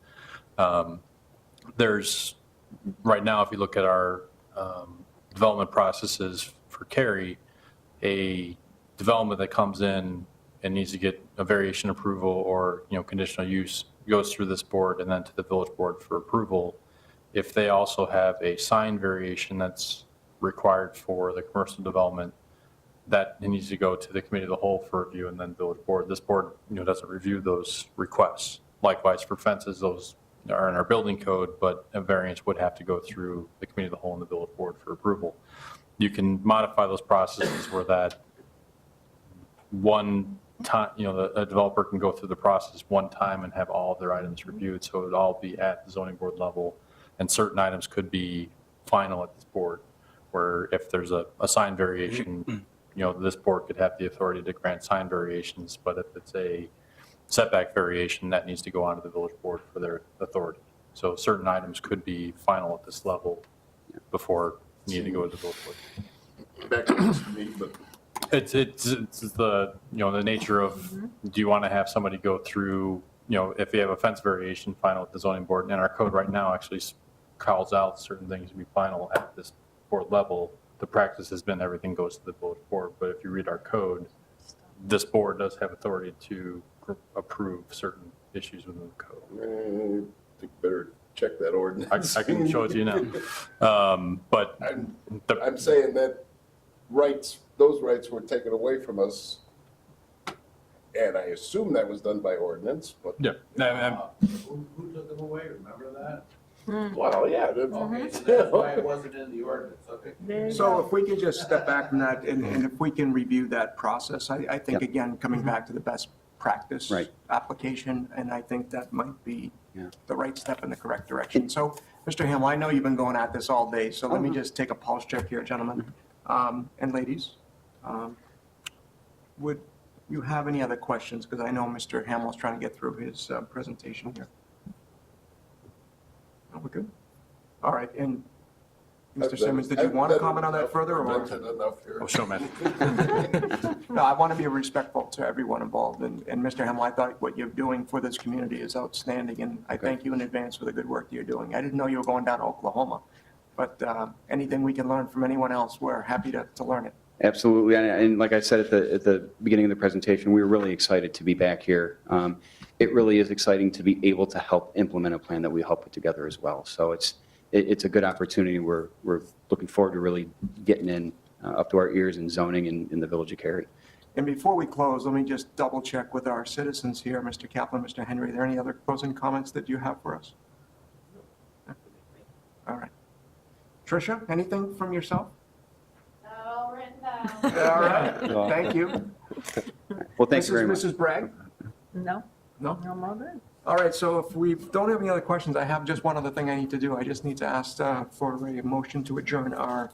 There's, right now, if you look at our development processes for Cary, a development that comes in and needs to get a variation approval or, conditional use goes through this board and then to the village board for approval. If they also have a sign variation that's required for the commercial development, that needs to go to the committee of the whole for review and then village board. This board, doesn't review those requests. Likewise for fences, those are in our building code, but a variance would have to go through the committee of the whole and the village board for approval. You can modify those processes where that one time, a developer can go through the process one time and have all of their items reviewed, so it would all be at the zoning board level, and certain items could be final at this board, where if there's a sign variation, this board could have the authority to grant sign variations, but if it's a setback variation, that needs to go on to the village board for their authority. So certain items could be final at this level before needing to go to the village board. Back to this me, but It's the, the nature of, do you want to have somebody go through, if you have a fence variation final at the zoning board, and our code right now actually calls out certain things to be final at this board level. The practice has been everything goes to the village board, but if you read our code, this board does have authority to approve certain issues within the code. I think you better check that ordinance. I can show it to you now. But I'm saying that those rights were taken away from us, and I assume that was done by ordinance, but yeah, Who took them away? Remember that? Well, yeah. Okay, so that's why it wasn't in the ordinance, okay. There you So go. if we can just step back from that, and if we can review that process, I think, Yep. again, coming back to the best practice Right. application, and I think that might be Yeah. the right step in the correct direction. So, Mr. Hamel, I know you've been going at this all day, so let me Uh-huh. just take a pulse check here, gentlemen, and ladies. Would you have any other questions? Because I know Mr. Hamel's trying to get through his presentation here. No, we're good? All right, and Mr. Simmons, did you want to comment on that further, or? I've vented enough here. Oh, show me. No, I want to be respectful to everyone involved, and Mr. Hamel, I thought what you're doing for this community is outstanding, and I thank you in advance for the good work that you're doing. I didn't know you were going down to Oklahoma, but anything we can learn from anyone else, we're happy to learn it. Absolutely, and like I said at the beginning of the presentation, we were really excited to be back here. It really is exciting to be able to help implement a plan that we helped put together as well. So it's a good opportunity. We're looking forward to really getting in up to our ears in zoning in the village of Cary. And before we close, let me just double check with our citizens here, Mr. Kaplan, Mr. Henry, are there any other closing comments that you have for us? All right. Tricia, anything from yourself? All written down. All right, thank you. Well, thank you very much. Mrs. Bragg? No? No? No, I'm all good. All right, so if we don't have any other questions, I have just one other thing I need to do. I just need to ask for a motion to adjourn our,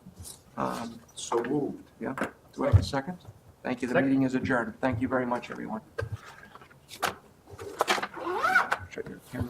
So moved. yeah, do I have a second? Thank you, the meeting is adjourned. Thank you very much, everyone. Shut your camera.